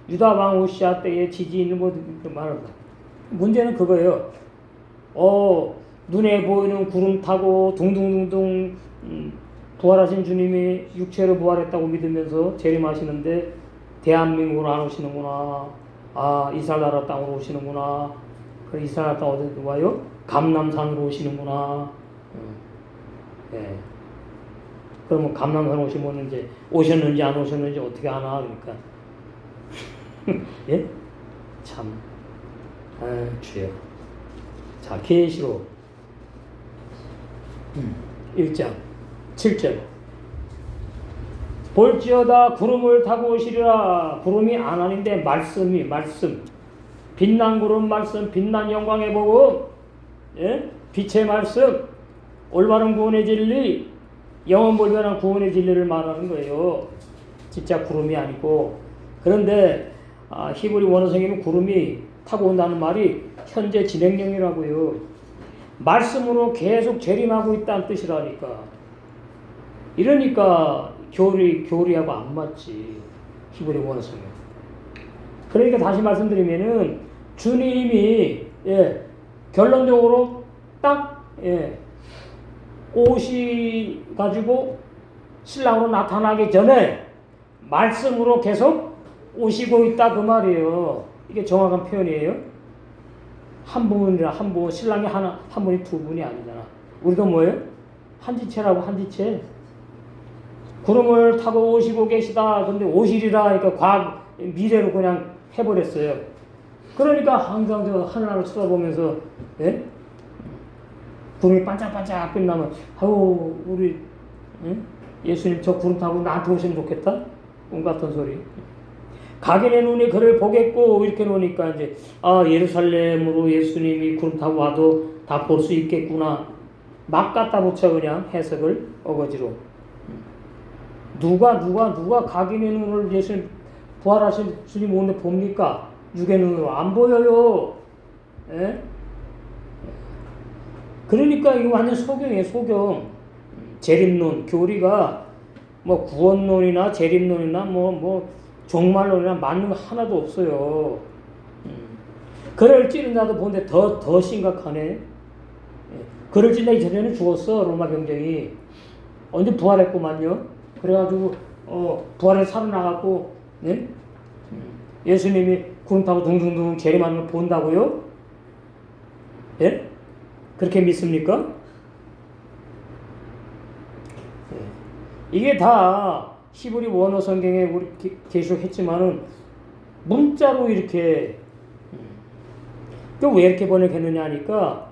유다 왕 우시아 때에 지진을 뭐 말합니다. 문제는 그거예요. 눈에 보이는 구름 타고 둥둥둥둥 부활하신 주님이 육체로 부활했다고 믿으면서 재림하시는데 대한민국으로 안 오시는구나. 이스라엘 나라 땅으로 오시는구나. 그래 이스라엘 땅 어디 와요? 감람산으로 오시는구나. 예. 그러면 감람산 오시면 이제 오셨는지 안 오셨는지 어떻게 아나? 그러니까 예? 참. 주여. 자, 계시록 1장 7절. 볼지어다 구름을 타고 오시리라. 구름이 아나니인데 말씀. 빛난 구름 말씀, 빛난 영광의 복음, 예? 빛의 말씀, 올바른 구원의 진리, 영원불변한 구원의 진리를 말하는 거예요. 진짜 구름이 아니고 그런데 히브리 원어성에는 구름이 타고 온다는 말이 현재 진행형이라고요. 말씀으로 계속 재림하고 있다는 뜻이라니까. 이러니까 교리하고 안 맞지. 히브리 원어성에. 그러니까 다시 말씀드리면은 주님이 결론적으로 딱 옷이 가지고 신랑으로 나타나기 전에 말씀으로 계속 오시고 있다 그 말이에요. 이게 정확한 표현이에요. 한 분이라 한 분, 신랑이 한 분이 두 분이 아니잖아. 우리도 뭐예요? 한 지체라고 한 지체. 구름을 타고 오시고 계시다. 근데 오시리라 그러니까 미래로 그냥 해버렸어요. 그러니까 항상 저 하늘을 쳐다보면서 구름이 반짝반짝 빛나면 아유 우리 예수님 저 구름 타고 나한테 오시면 좋겠다. 꿈 같은 소리. 각인의 눈이 그를 보겠고 이렇게 놓으니까 이제 예루살렘으로 예수님이 구름 타고 와도 다 볼 수 있겠구나. 막 갖다 붙여 그냥 해석을 어거지로. 누가 각인의 눈을 예수님 부활하신 주님 오늘 봅니까? 육의 눈으로 안 보여요. 그러니까 이거 완전 소경이에요. 소경. 재림론 교리가 뭐 구원론이나 재림론이나 뭐 종말론이나 맞는 거 하나도 없어요. 글을 찌른 자도 보는데 더 심각하네. 글을 찌르기 전에는 죽었어. 로마 병정이. 언제 부활했구만요. 그래가지고 부활해서 살아나갖고 예수님이 구름 타고 둥둥둥 재림하는 걸 본다고요? 예? 그렇게 믿습니까? 이게 다 히브리 원어 성경에 우리 계시했지만은 문자로 이렇게 또 왜 이렇게 번역했느냐 하니까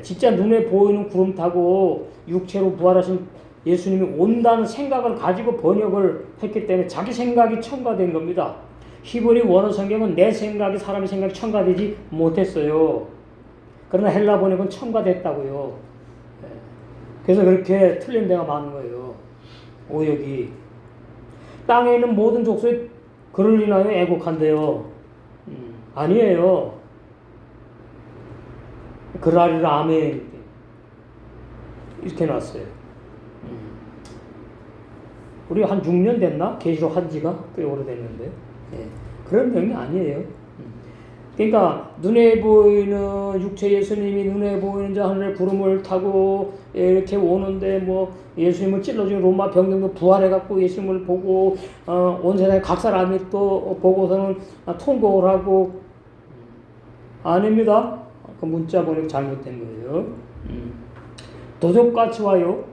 진짜 눈에 보이는 구름 타고 육체로 부활하신 예수님이 온다는 생각을 가지고 번역을 했기 때문에 자기 생각이 첨가된 겁니다. 히브리 원어 성경은 내 생각이 사람의 생각이 첨가되지 못했어요. 그러나 헬라 번역은 첨가됐다고요. 그래서 그렇게 틀린 데가 많은 거예요. 오역이. 땅에 있는 모든 족속이 그를 인하여 애곡한대요. 아니에요. 그라리라 아멘 이렇게 놨어요. 우리 한 6년 됐나? 계시록 한 지가 꽤 오래됐는데 그런 내용이 아니에요. 그러니까 눈에 보이는 육체 예수님이 눈에 보이는 자 하늘의 구름을 타고 이렇게 오는데 뭐 예수님을 찔러준 로마 병정도 부활해갖고 예수님을 보고 온 세상에 각 사람이 또 보고서는 통곡을 하고 아닙니다. 그 문자 번역 잘못된 거예요. 도적같이 와요.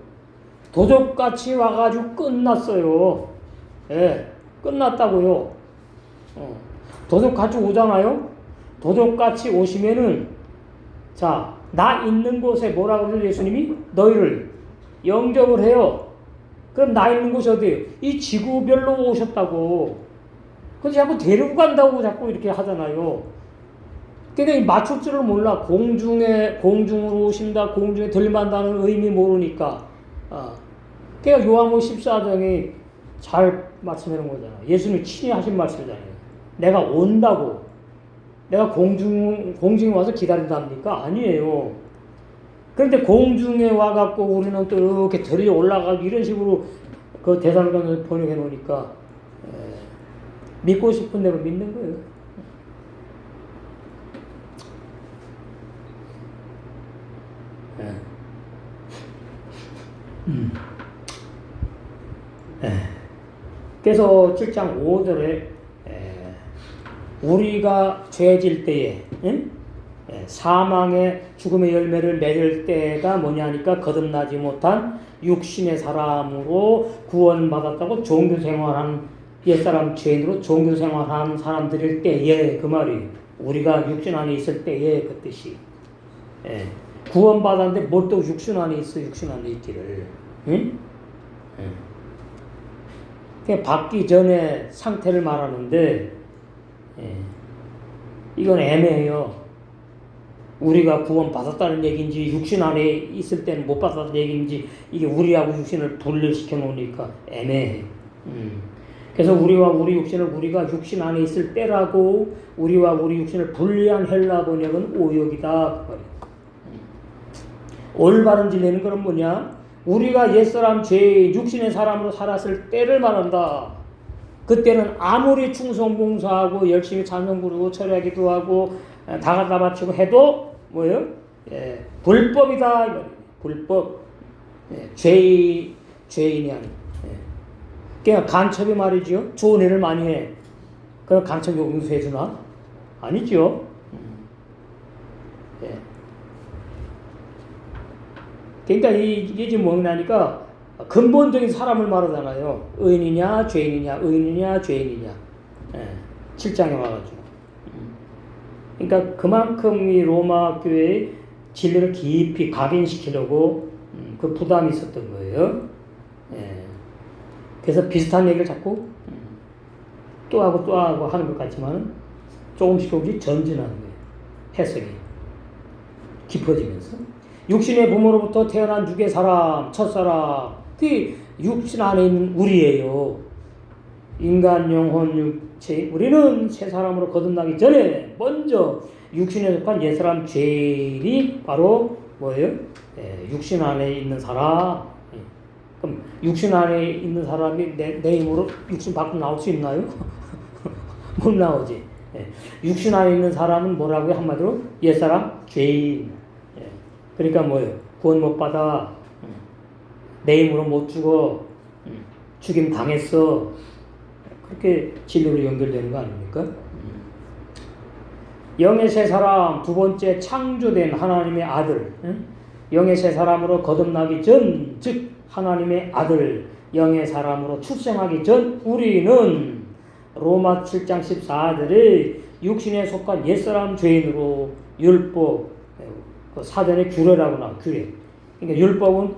도적같이 와가지고 끝났어요. 끝났다고요. 도적같이 오잖아요. 도적같이 오시면은 나 있는 곳에 뭐라 그러죠? 예수님이 너희를 영접을 해요. 그럼 나 있는 곳이 어디예요? 이 지구별로 오셨다고. 근데 자꾸 데리고 간다고 자꾸 이렇게 하잖아요. 그러니까 맞출 줄을 몰라. 공중으로 오신다. 공중에 들만다는 의미 모르니까. 그러니까 요한복음 14장이 잘 말씀해놓은 거잖아. 예수님이 친히 하신 말씀이잖아요. 내가 온다고. 내가 공중에 와서 기다린답니까? 아니에요. 그런데 공중에 와갖고 우리는 또 이렇게 들이 올라가고 이런 식으로 그 대사관을 번역해 놓으니까 믿고 싶은 대로 믿는 거예요. 그래서 7장 5절에 우리가 죄질 때에 사망의 죽음의 열매를 맺을 때가 뭐냐니까 거듭나지 못한 육신의 사람으로 구원받았다고 종교생활한 옛사람 죄인으로 종교생활한 사람들일 때에 그 말이 우리가 육신 안에 있을 때에 그 뜻이 구원받았는데 뭘 또 육신 안에 있어 육신 안에 있기를 받기 전에 상태를 말하는데 이건 애매해요. 우리가 구원받았다는 얘기인지 육신 안에 있을 때는 못 받았다는 얘기인지 이게 우리하고 육신을 분리시켜 놓으니까 애매해. 그래서 우리와 우리 육신을 우리가 육신 안에 있을 때라고 우리와 우리 육신을 분리한 헬라 번역은 오역이다. 올바른 진리는 그럼 뭐냐? 우리가 옛사람 죄 육신의 사람으로 살았을 때를 말한다. 그때는 아무리 충성봉사하고 열심히 찬송 부르고 철야기도 하고 다 갖다 바치고 해도 뭐예요? 예, 불법이다. 불법. 예, 죄인이 아니. 예. 그러니까 간첩이 말이죠. 좋은 일을 많이 해. 그럼 간첩이 용서해 주나? 아니죠. 예. 그러니까 이게 지금 뭐냐니까 근본적인 사람을 말하잖아요. 의인이냐 죄인이냐, 의인이냐 죄인이냐. 예. 7장에 와가지고. 그러니까 그만큼 이 로마 교회의 진리를 깊이 각인시키려고 그 부담이 있었던 거예요. 예. 그래서 비슷한 얘기를 자꾸 또 하고 하는 것 같지만 조금씩 전진하는 거예요. 해석이 깊어지면서. 육신의 부모로부터 태어난 육의 사람, 첫사람, 그 육신 안에 있는 우리예요. 인간, 영혼, 육체, 우리는 새 사람으로 거듭나기 전에 먼저 육신에 속한 옛사람 죄인이 바로 뭐예요? 예, 육신 안에 있는 사람. 예. 그럼 육신 안에 있는 사람이 내 힘으로 육신 밖으로 나올 수 있나요? 못 나오지. 예. 육신 안에 있는 사람은 뭐라고요? 한마디로 옛사람 죄인. 예. 그러니까 뭐예요? 구원 못 받아. 내 힘으로 못 죽어. 죽임 당했어. 그렇게 진리로 연결되는 거 아닙니까? 영의 새 사람, 두 번째 창조된 하나님의 아들. 영의 새 사람으로 거듭나기 전, 즉 하나님의 아들, 영의 사람으로 출생하기 전 우리는 로마 7장 14절에 육신에 속한 옛사람 죄인으로 율법, 사전에 규례라고 나와. 규례. 그러니까 율법은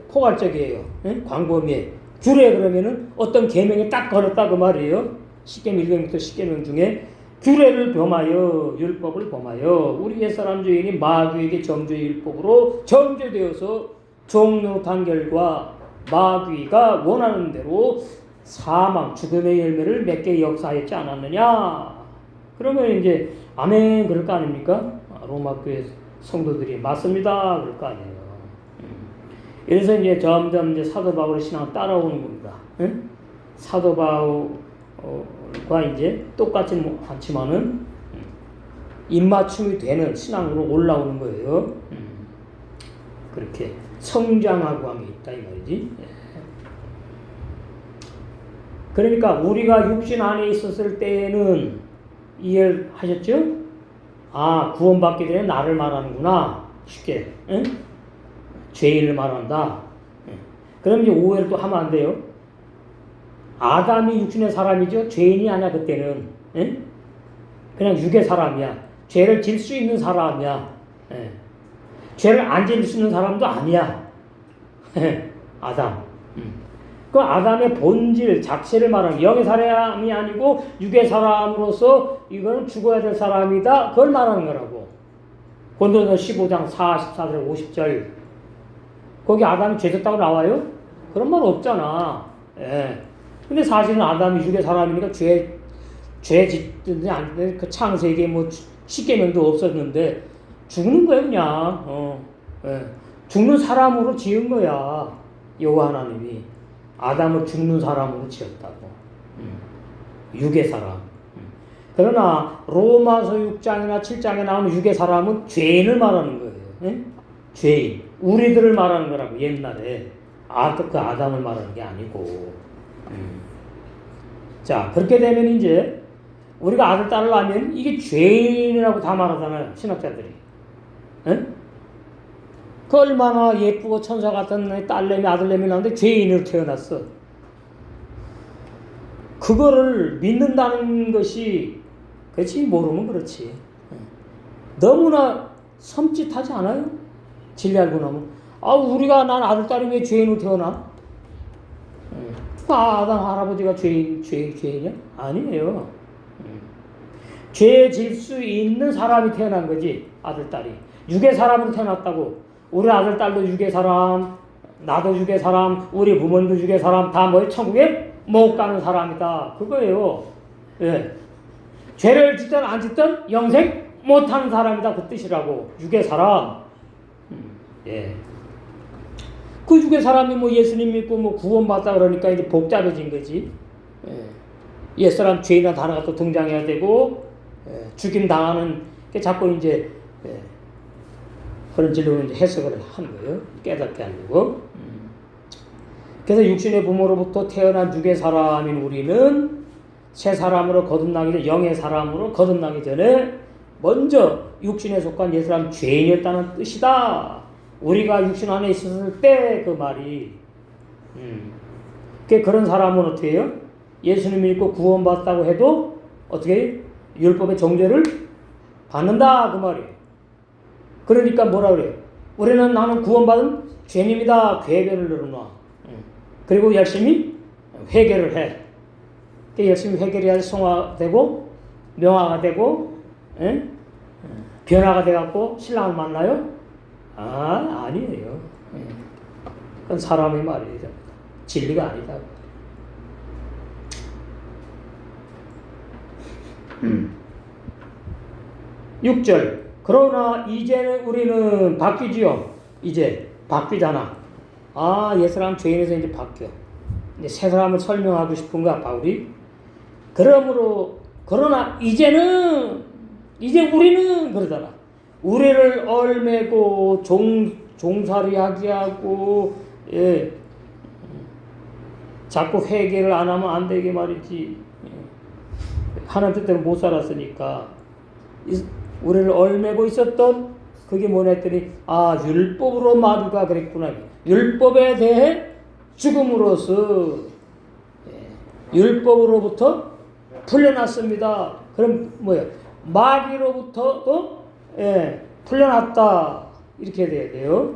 포괄적이에요. 광범위해. 규례 그러면은 어떤 계명이 딱 걸었다 그 말이에요. 십계명 1계명부터 10계명 중에 규례를 범하여 율법을 범하여 우리 옛사람 죄인이 마귀에게 정죄의 율법으로 정죄되어서 종료 단결과 마귀가 원하는 대로 사망, 죽음의 열매를 맺게 역사했지 않았느냐. 그러면 이제 아멘 그럴 거 아닙니까? 로마 교회 성도들이 맞습니다 그럴 거 아니에요. 그래서 이제 점점 이제 사도 바울의 신앙을 따라오는 겁니다. 응? 사도 바울과 이제 똑같지는 않지만은 입맞춤이 되는 신앙으로 올라오는 거예요. 그렇게 성장하고 함이 있다 이 말이지. 그러니까 우리가 육신 안에 있었을 때는 이해를 하셨죠? 아, 구원받게 되면 나를 말하는구나. 쉽게. 응? 죄인을 말한다. 그럼 이제 오해를 또 하면 안 돼요. 아담이 육신의 사람이죠. 죄인이 아니야 그때는. 응? 그냥 육의 사람이야. 죄를 질 수 있는 사람이야. 죄를 안 질 수 있는 사람도 아니야. 아담. 그 아담의 본질 자체를 말하는 영의 사람이 아니고 육의 사람으로서 이거는 죽어야 될 사람이다. 그걸 말하는 거라고. 고린도서 15장 44절 50절 거기 아담이 죄 졌다고 나와요? 그런 말 없잖아. 예. 근데 사실은 아담이 육의 사람이니까 죄 짓든지 안 든 그 창세기에 뭐 십계명도 없었는데 죽는 거야 그냥. 예. 죽는 사람으로 지은 거야. 여호와 하나님이 아담을 죽는 사람으로 지었다고. 육의 사람. 그러나 로마서 6장이나 7장에 나오는 육의 사람은 죄인을 말하는 거예요. 예? 죄인. 우리들을 말하는 거라고 옛날에. 그 아담을 말하는 게 아니고. 자, 그렇게 되면 이제 우리가 아들, 딸을 낳으면 이게 죄인이라고 다 말하잖아요. 신학자들이. 에? 그 얼마나 예쁘고 천사 같은 딸내미, 아들내미 나오는데 죄인으로 태어났어. 그거를 믿는다는 것이, 그렇지, 모르면 그렇지. 너무나 섬찟하지 않아요? 진리 알고 나면. 아, 우리가 난 아들, 딸이 왜 죄인으로 태어나? 아담 할아버지가 죄인이야? 아니에요. 죄 질 수 있는 사람이 태어난 거지, 아들, 딸이. 육의 사람으로 태어났다고. 우리 아들, 딸도 육의 사람, 나도 육의 사람, 우리 부모님도 육의 사람, 다 뭐예요? 천국에 못 가는 사람이다. 그거예요. 예. 죄를 짓든 안 짓든 영생 못하는 사람이다. 그 뜻이라고. 육의 사람. 예. 그 육의 사람이 뭐 예수님 믿고 뭐 구원받다 그러니까 이제 복잡해진 거지. 예. 옛사람 죄인이라는 단어가 또 등장해야 되고, 예. 죽임 당하는 게 자꾸 이제, 예. 그런 진로로 이제 해석을 한 거예요. 깨닫게 하려고. 그래서 육신의 부모로부터 태어난 육의 사람인 우리는 새 사람으로 거듭나기 전에, 영의 사람으로 거듭나기 전에 먼저 육신에 속한 옛사람 죄인이었다는 뜻이다. 우리가 육신 안에 있었을 때 그 말이. 그런 사람은 어떻게 해요? 예수님 믿고 구원받았다고 해도 어떻게 해요? 율법의 정죄를 받는다. 그 말이에요. 그러니까 뭐라 그래요? 우리는 나는 구원받은 죄인입니다. 궤변을 늘어놔. 그리고 열심히 회개를 해. 열심히 회개해야 성화되고 명화가 되고, 예? 변화가 돼갖고 신랑을 만나요? 아니에요. 그건 사람의 말이에요. 진리가 아니다. 6절. 그러나 이제는 우리는 바뀌지요. 이제 바뀌잖아. 옛사람 죄인에서 이제 바뀌어. 이제 새 사람을 설명하고 싶은가, 바울이? 그러나 이제 우리는 그러잖아. 우리를 얼매고 종살이하게 하고, 예. 자꾸 회개를 안 하면 안 되게 말이지. 하나님 뜻대로 못 살았으니까. 우리를 얼매고 있었던 그게 뭐냐 했더니 율법으로 마귀가 그랬구나. 율법에 대해 죽음으로써 율법으로부터 풀려났습니다. 그럼 뭐야? 마귀로부터도 풀려났다. 이렇게 돼야 돼요.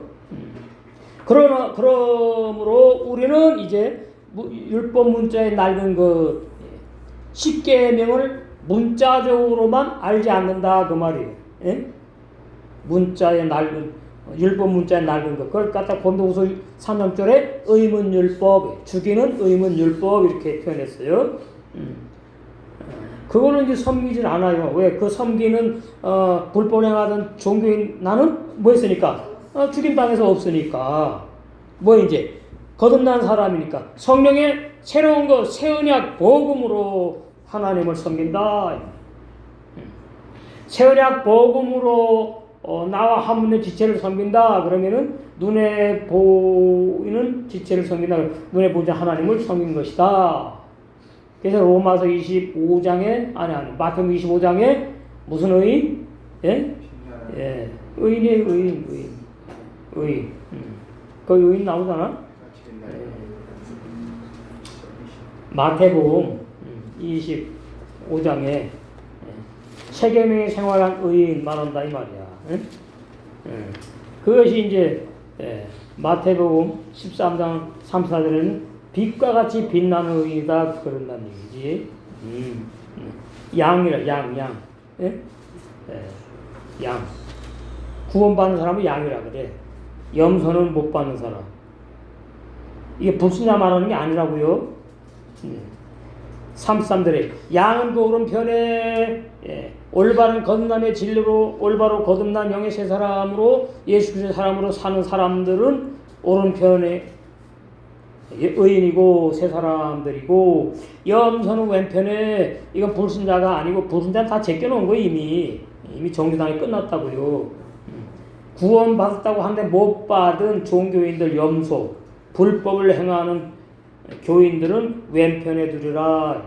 그러므로 우리는 이제 율법 문자에 낡은 그 십계명을 문자적으로만 알지 않는다. 그 말이에요. 예? 문자에 낡은, 율법 문자에 낡은 것. 그걸 갖다 본도후서 3장절에 의문율법, 죽이는 의문율법 이렇게 표현했어요. 그거는 이제 섬기질 않아요. 왜? 그 섬기는 불법행하던 종교인 나는 뭐 했으니까? 죽임당해서 없으니까. 뭐 이제 거듭난 사람이니까 성령의 새로운 거, 새 언약 복음으로 하나님을 섬긴다. 새 언약 복음으로 나와 하물며 지체를 섬긴다. 그러면은 눈에 보이는 지체를 섬긴다. 눈에 보이는 하나님을 섬긴 것이다. 그래서 로마서 25장에 마태복음 25장에 무슨 의인? 예? 의인이에요. 의인. 그 의인 나오잖아. 마태복음 25장에 세계명에 생활한 의인 말한다 이 말이야. 그것이 이제 마태복음 13장 34절에는 빛과 같이 빛나는 의인이다 그런다는 얘기지. 양이라 양. 양. 구원받는 사람은 양이라 그래. 염소는 못 받는 사람. 이게 불신자 말하는 게 아니라고요. 33절에 양은 그 오른편에 올바른 거듭남의 진리로 올바로 거듭난 영의 새 사람으로 예수 그리스도의 사람으로 사는 사람들은 오른편에 의인이고 새 사람들이고, 염소는 왼편에 이건 불신자가 아니고, 불신자는 다 제껴놓은 거예요. 이미 정죄당이 끝났다고요. 구원받았다고 하는데 못 받은 종교인들 염소, 불법을 행하는 교인들은 왼편에 두리라.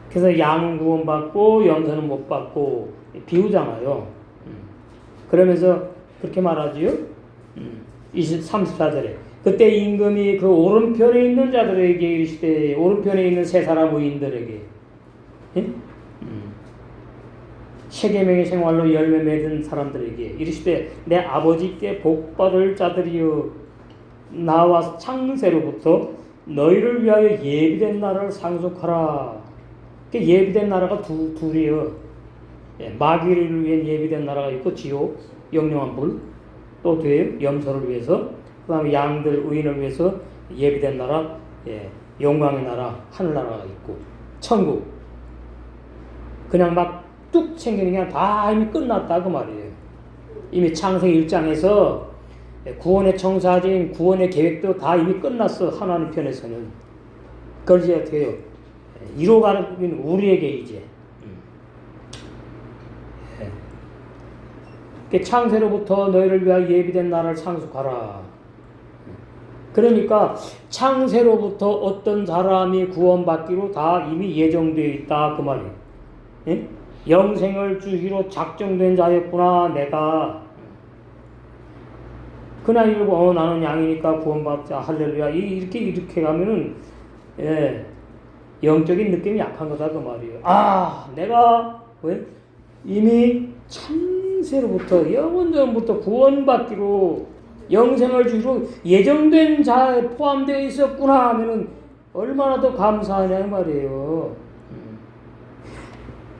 그래서 양은 구원받고 염소는 못 받고 비우잖아요. 그러면서 그렇게 말하지요. 34절에 그때 임금이 그 오른편에 있는 자들에게 이르시되, 오른편에 있는 세 사람 의인들에게 세계명의 생활로 열매 맺은 사람들에게 이르시되, 내 아버지께 복받을 자들이여, 나와 창세로부터 너희를 위하여 예비된 나라를 상속하라. 예비된 나라가 둘이에요. 마귀를 위해 예비된 나라가 있고, 지옥, 영영한 불, 또 뒤에 염소를 위해서, 그 다음에 양들, 의인을 위해서 예비된 나라 영광의 나라, 하늘나라가 있고 천국. 그냥 막 뚝 생기는 게 아니라 다 이미 끝났다 그 말이에요. 이미 창세기 1장에서 구원의 청사진, 구원의 계획도 다 이미 끝났어. 하나님 편에서는. 그걸 이제 어떻게 해요? 이루어가는 우리에게 이제. 창세로부터 너희를 위하여 예비된 나라를 상속하라. 그러니까 창세로부터 어떤 사람이 구원받기로 다 이미 예정되어 있다 그 말이에요. 예? 영생을 주기로 작정된 자였구나 내가. 그냥 이러고 나는 양이니까 구원받자 할렐루야 이렇게 가면은 영적인 느낌이 약한 거다 그 말이에요. 내가 이미 창세로부터 영원전부터 구원받기로 영생을 주기로 예정된 자에 포함되어 있었구나 하면은 얼마나 더 감사하냐 이 말이에요.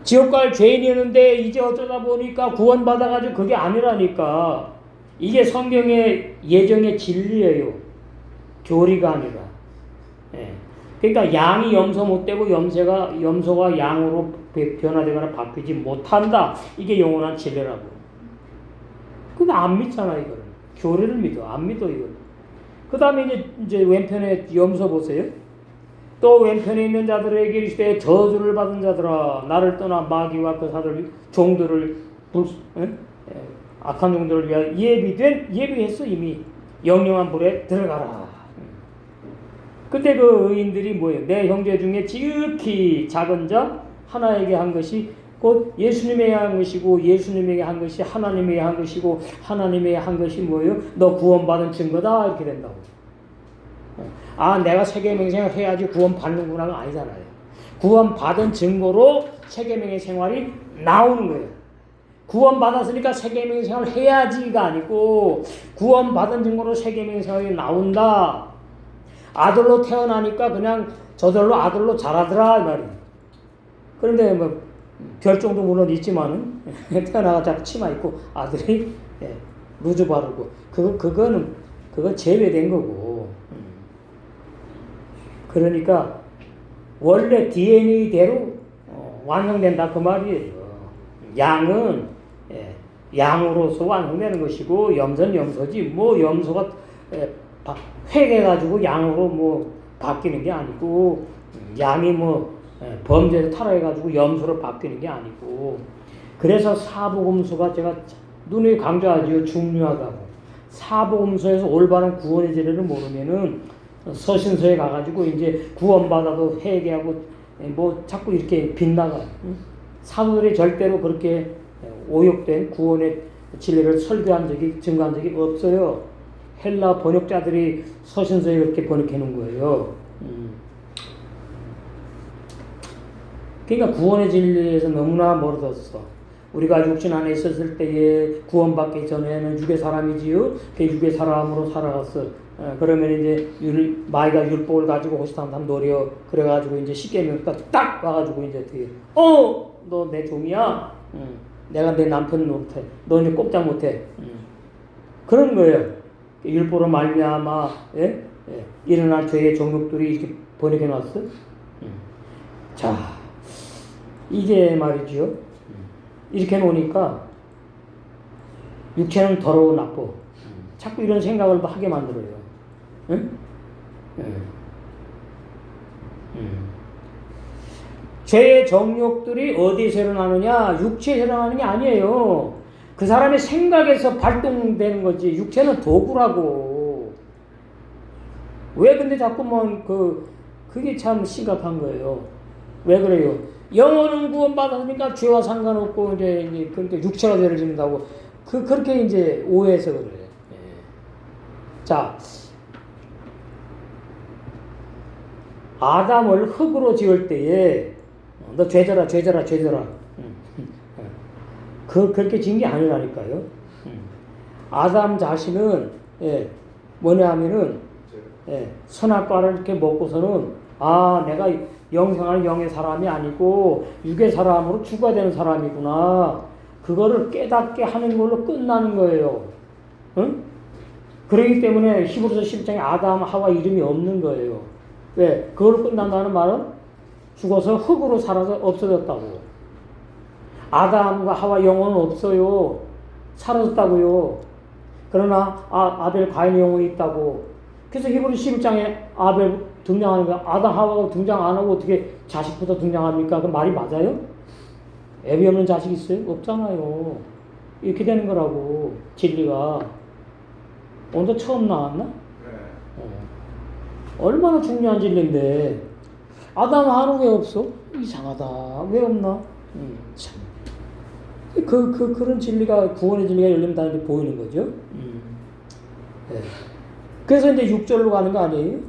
지옥 갈 죄인이었는데 이제 어쩌다 보니까 구원받아가지고 그게 아니라니까. 이게 성경의 예정의 진리예요. 교리가 아니라. 그러니까 양이 염소 못 되고 염소가 양으로 변화되거나 바뀌지 못한다. 이게 영원한 진리라고. 근데 안 믿잖아 이거를. 교리를 믿어. 안 믿어 이걸. 그 다음에 이제 왼편에 염소 보세요. 또 왼편에 있는 자들에게 이르시되 저주를 받은 자들아 나를 떠나 마귀와 그 사들 종들을 악한 종들을 위하여 예비했어 이미 영영한 불에 들어가라. 그때 그 의인들이 뭐예요? 내 형제 중에 지극히 작은 자 하나에게 한 것이 곧 예수님에게 한 것이고 예수님에게 한 것이 하나님에게 한 것이고 하나님에게 한 것이 뭐예요? 너 구원받은 증거다 이렇게 된다고. 내가 세계명생을 해야지 구원받는구나가 아니잖아요. 구원받은 증거로 세계명의 생활이 나오는 거예요. 구원받았으니까 세계명의 생활을 해야지가 아니고 구원받은 증거로 세계명의 생활이 나온다. 아들로 태어나니까 그냥 저절로 아들로 자라더라 이 말이에요. 그런데 뭐 별종도 물론 있지만은 태어나가 자꾸 치마 입고 아들이 루즈 바르고 그건 제외된 거고. 그러니까 원래 DNA대로 완성된다 그 말이에요. 양은 양으로서 완성되는 것이고 염소는 염소지 뭐 염소가 획해가지고 양으로 뭐 바뀌는 게 아니고 양이 뭐 범죄에서 타락해가지고 염소로 바뀌는 게 아니고. 그래서 사복음서가 제가 눈에 강조하지요. 중요하다고. 사복음서에서 올바른 구원의 진리를 모르면은 서신서에 가가지고 이제 구원받아도 회개하고 뭐 자꾸 이렇게 빗나가. 사도들이 절대로 그렇게 오역된 구원의 진리를 설교한 적이 증거한 적이 없어요. 헬라 번역자들이 서신서에 그렇게 번역해 놓은 거예요. 그러니까 구원의 진리에서 너무나 멀어졌어. 우리가 육신 안에 있었을 때에 구원받기 전에는 육의 사람이지요. 그 육의 사람으로 살아갔어. 그러면 이제 마귀가 율법을 가지고 호시탐탐 노려 그래가지고 이제 십계명까지 딱 와가지고 이제 어떻게 너 내 종이야. 내가 내 남편 노릇해. 너 이제 꼼짝 못해. 그런 거예요. 율법으로 말미암아 일어난 죄의 종족들이 이렇게 번역해 놨어. 자, 이게 말이죠. 이렇게 놓으니까 육체는 더러워 나빠. 자꾸 이런 생각을 하게 만들어요. 죄의 정욕들이 어디에서 일어나느냐? 육체에서 일어나는 게 아니에요. 그 사람의 생각에서 발동되는 거지. 육체는 도구라고. 왜 근데 자꾸만 그게 참 심각한 거예요. 왜 그래요? 영혼은 구원받았으니까 죄와 상관없고 이제 그러니까 육체가 죄를 짓는다고 그렇게 이제 오해해서 그래요. 자, 아담을 흙으로 지을 때에 너 죄져라. 그렇게 지은 게 아니라니까요. 아담 자신은 뭐냐 하면은 선악과를 이렇게 먹고서는 내가 영생하는 영의 사람이 아니고 육의 사람으로 죽어야 되는 사람이구나. 그거를 깨닫게 하는 걸로 끝나는 거예요. 응? 그렇기 때문에 히브리서 10장에 아담, 하와 이름이 없는 거예요. 왜? 그걸로 끝난다는 말은 죽어서 흙으로 살아서 없어졌다고. 아담과 하와 영혼은 없어요. 사라졌다고요. 그러나 아벨 가인의 영혼이 있다고. 그래서 히브리 11장에 아벨 등장하니까 아담 하와가 등장 안 하고 어떻게 자식부터 등장합니까? 그 말이 맞아요? 애비 없는 자식 있어요? 없잖아요. 이렇게 되는 거라고. 진리가. 오늘 처음 나왔나? 얼마나 중요한 진리인데 아담 하와는 왜 없어? 이상하다. 왜 없나? 참. 그런 진리가, 구원의 진리가 열린다는 게 보이는 거죠. 네. 그래서 이제 6절로 가는 거 아니에요? 예.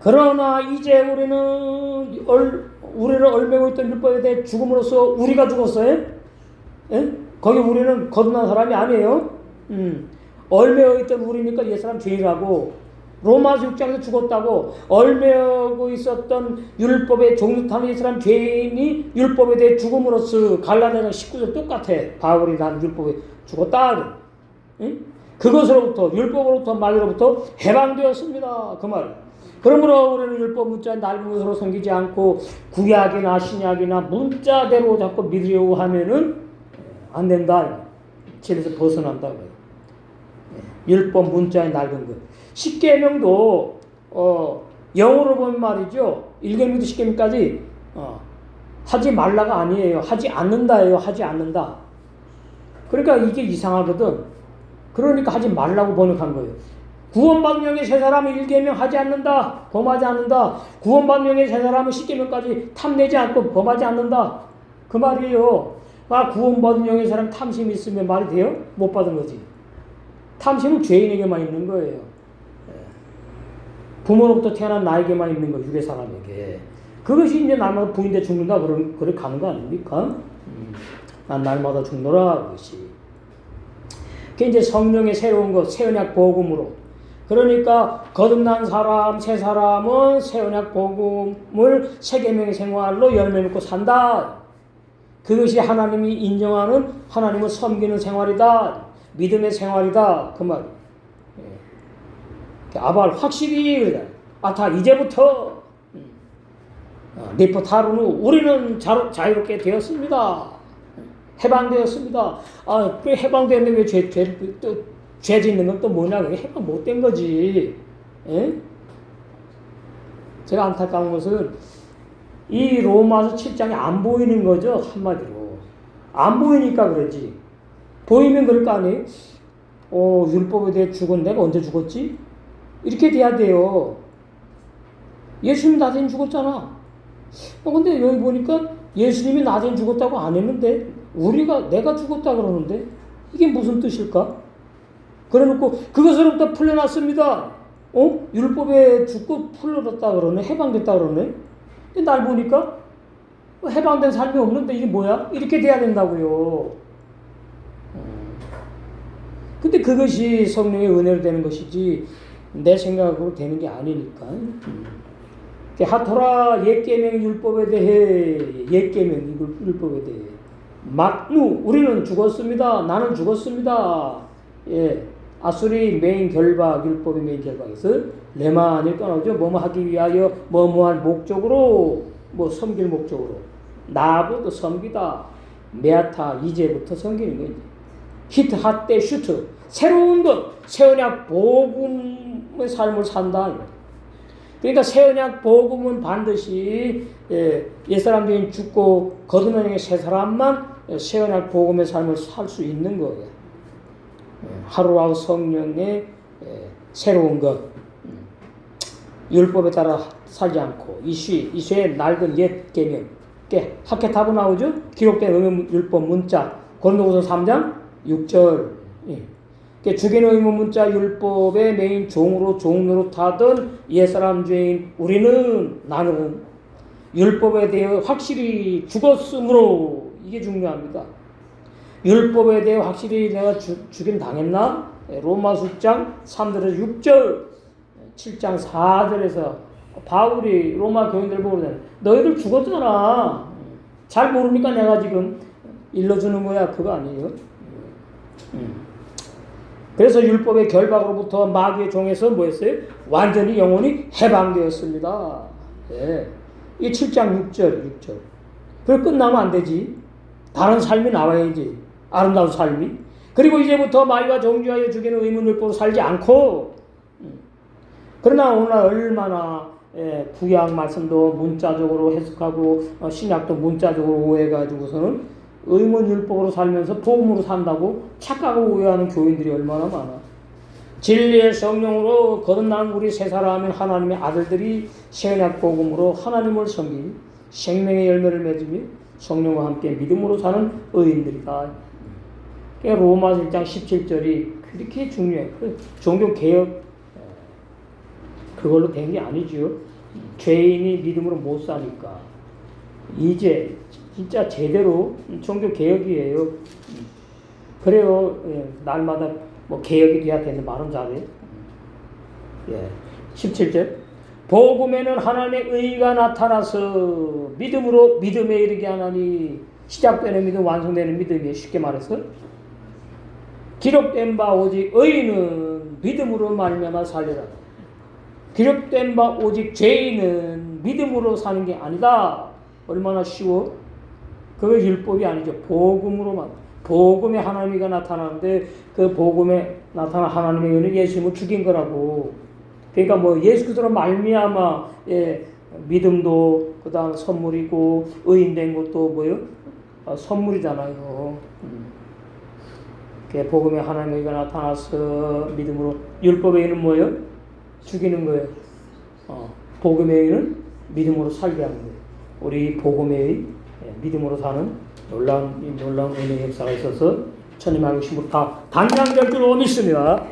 그러나 이제 우리를 얼매고 있던 율법에 대해 죽음으로써 우리가 죽었어요? 예? 거기 우리는 거듭난 사람이 아니에요? 얼매어 있던 우리니까 옛사람 죄인이라고. 로마서 6장에서 죽었다고. 얼매어고 있었던 율법의 종류타는 옛사람 죄인이 율법에 대해 죽음으로써 갈라디아서 19절 똑같아. 바울이 난 율법에 죽었다. 응? 그것으로부터, 율법으로부터, 마귀로부터 해방되었습니다. 그 말. 그러므로 우리는 율법 문자에 낡은 것으로 섬기지 않고 구약이나 신약이나 문자대로 자꾸 믿으려고 하면은 안 된다. 진리에서 벗어난다. 율법 문자에 낡은 것. 십계명도 영어로 보면 말이죠. 1계명부터 10계명까지 하지 말라가 아니에요. 하지 않는다예요. 하지 않는다. 그러니까 이게 이상하거든. 그러니까 하지 말라고 번역한 거예요. 구원받은 영의 세 사람은 1계명 하지 않는다. 범하지 않는다. 구원받은 영의 세 사람은 10계명까지 탐내지 않고 범하지 않는다. 그 말이에요. 구원받은 영의 사람 탐심이 있으면 말이 돼요? 못 받은 거지. 탐심은 죄인에게만 있는 거예요. 부모로부터 태어난 나에게만 있는 거, 육의 사람에게. 그것이 이제 날마다 부인돼 죽는다, 그래 가는 거 아닙니까? 난 날마다 죽노라, 그것이. 그게 이제 성령의 새로운 것, 새 언약 복음으로. 그러니까, 거듭난 사람, 새 사람은 새 언약 복음을 새 계명의 생활로 열매 맺고 산다. 그것이 하나님이 인정하는, 하나님을 섬기는 생활이다. 믿음의 생활이다. 그 말. 아발 확실히 그러다. 다 이제부터 네포타르누 우리는 자유롭게 되었습니다. 해방되었습니다. 그 해방되는데 왜 죄 짓는 건 또 뭐냐? 그게 해방 못된 거지. 에? 제가 안타까운 것은 이 로마서 7장이 안 보이는 거죠. 한마디로. 안 보이니까 그러지. 보이면 그럴 거 아니에요? 율법에 대해 죽은 내가 언제 죽었지? 이렇게 돼야 돼요. 예수님이 나 대신 죽었잖아. 근데 여기 보니까 예수님이 나 대신 죽었다고 안 했는데 내가 죽었다 그러는데 이게 무슨 뜻일까? 그래놓고 그것으로부터 풀려났습니다. 율법에 죽고 풀려났다 그러네. 해방됐다 그러네. 근데 날 보니까 해방된 삶이 없는데 이게 뭐야? 이렇게 돼야 된다고요. 근데 그것이 성령의 은혜로 되는 것이지 내 생각으로 되는 게 아니니까. 하토라 옛계명 율법에 대해 옛계명 율법에 대해 막누 우리는 죽었습니다. 나는 죽었습니다. 예, 아수리 메인 결박 율법의 메인 결박에서 레만을 떠나오죠. 뭐뭐 하기 위하여 뭐뭐한 목적으로 섬길 목적으로 나부터 섬기다 메아타 이제부터 섬기는 거지. 히트 핫때 슈트 새로운 것 새 언약 복음의 삶을 산다. 그러니까 새 언약 복음은 반드시 옛사람들이 죽고 거듭난 새 사람만 새 언약 복음의 삶을 살 수 있는 거예요. 하루하루 성령의 새로운 것 율법에 따라 살지 않고 이수의 낡은 옛 계명 학계타브 나오죠. 기록된 율법 문자 고린도후서 3장 6절 주기는 의문 문자 율법의 메인 종으로 타던 옛사람 죄인 나는 율법에 대해 확실히 죽었으므로 이게 중요합니다. 율법에 대해 확실히 내가 죽임 당했나? 로마서 6장 3절에서 6절 7장 4절에서 바울이 로마 교인들 보고 너희들 죽었잖아. 잘 모르니까 내가 지금 일러주는 거야. 그거 아니에요. 그래서 율법의 결박으로부터 마귀의 종에서 뭐였어요? 완전히 영혼이 해방되었습니다. 예. 이 7장 6절. 그걸 끝나면 안 되지. 다른 삶이 나와야지. 아름다운 삶이. 그리고 이제부터 마귀가 정죄하여 죽이는 의문율법으로 살지 않고, 그러나 오늘날 얼마나 구약 말씀도 문자적으로 해석하고 신약도 문자적으로 오해해가지고서는 의문율법으로 살면서 복음으로 산다고 착각하고 오해하는 교인들이 얼마나 많아. 진리의 성령으로 거듭난 우리 세 사람인 하나님의 아들들이 신약 복음으로 하나님을 섬기 생명의 열매를 맺으며 성령과 함께 믿음으로 사는 의인들이다. 로마서 1장 17절이 그렇게 중요해. 종교개혁 그걸로 된 게 아니죠. 죄인이 믿음으로 못 사니까. 이제 진짜 제대로 종교개혁이에요. 그래요. 날마다 뭐 개혁이 돼야 되는 말은 잘해. 17절. 복음에는 하나님의 의가 나타나서 믿음으로 믿음에 이르게 하나니 시작되는 믿음 완성되는 믿음이 쉽게 말해서 기록된 바 오직 의인은 믿음으로 말미암아 살리라. 기록된 바 오직 죄인은 믿음으로 사는 게 아니다. 얼마나 쉬워? 그게 율법이 아니죠. 복음으로만. 복음에 하나님이가 나타나는데 그 복음에 나타난 하나님의 의는 예수님을 죽인 거라고. 그러니까 뭐 예수 그리스도로 말미암아 믿음도 그다음 선물이고 의인된 것도 뭐요? 선물이잖아요. 복음에 하나님의 의가 나타나서 믿음으로 율법의 의는 뭐예요? 죽이는 거예요. 복음의 의는 믿음으로 살게 하는 거예요. 우리 복음의 의 믿음으로 사는 놀라운 은혜의 역사가 있어서 천님 알고 싶은 다 단장될 줄 믿습니다.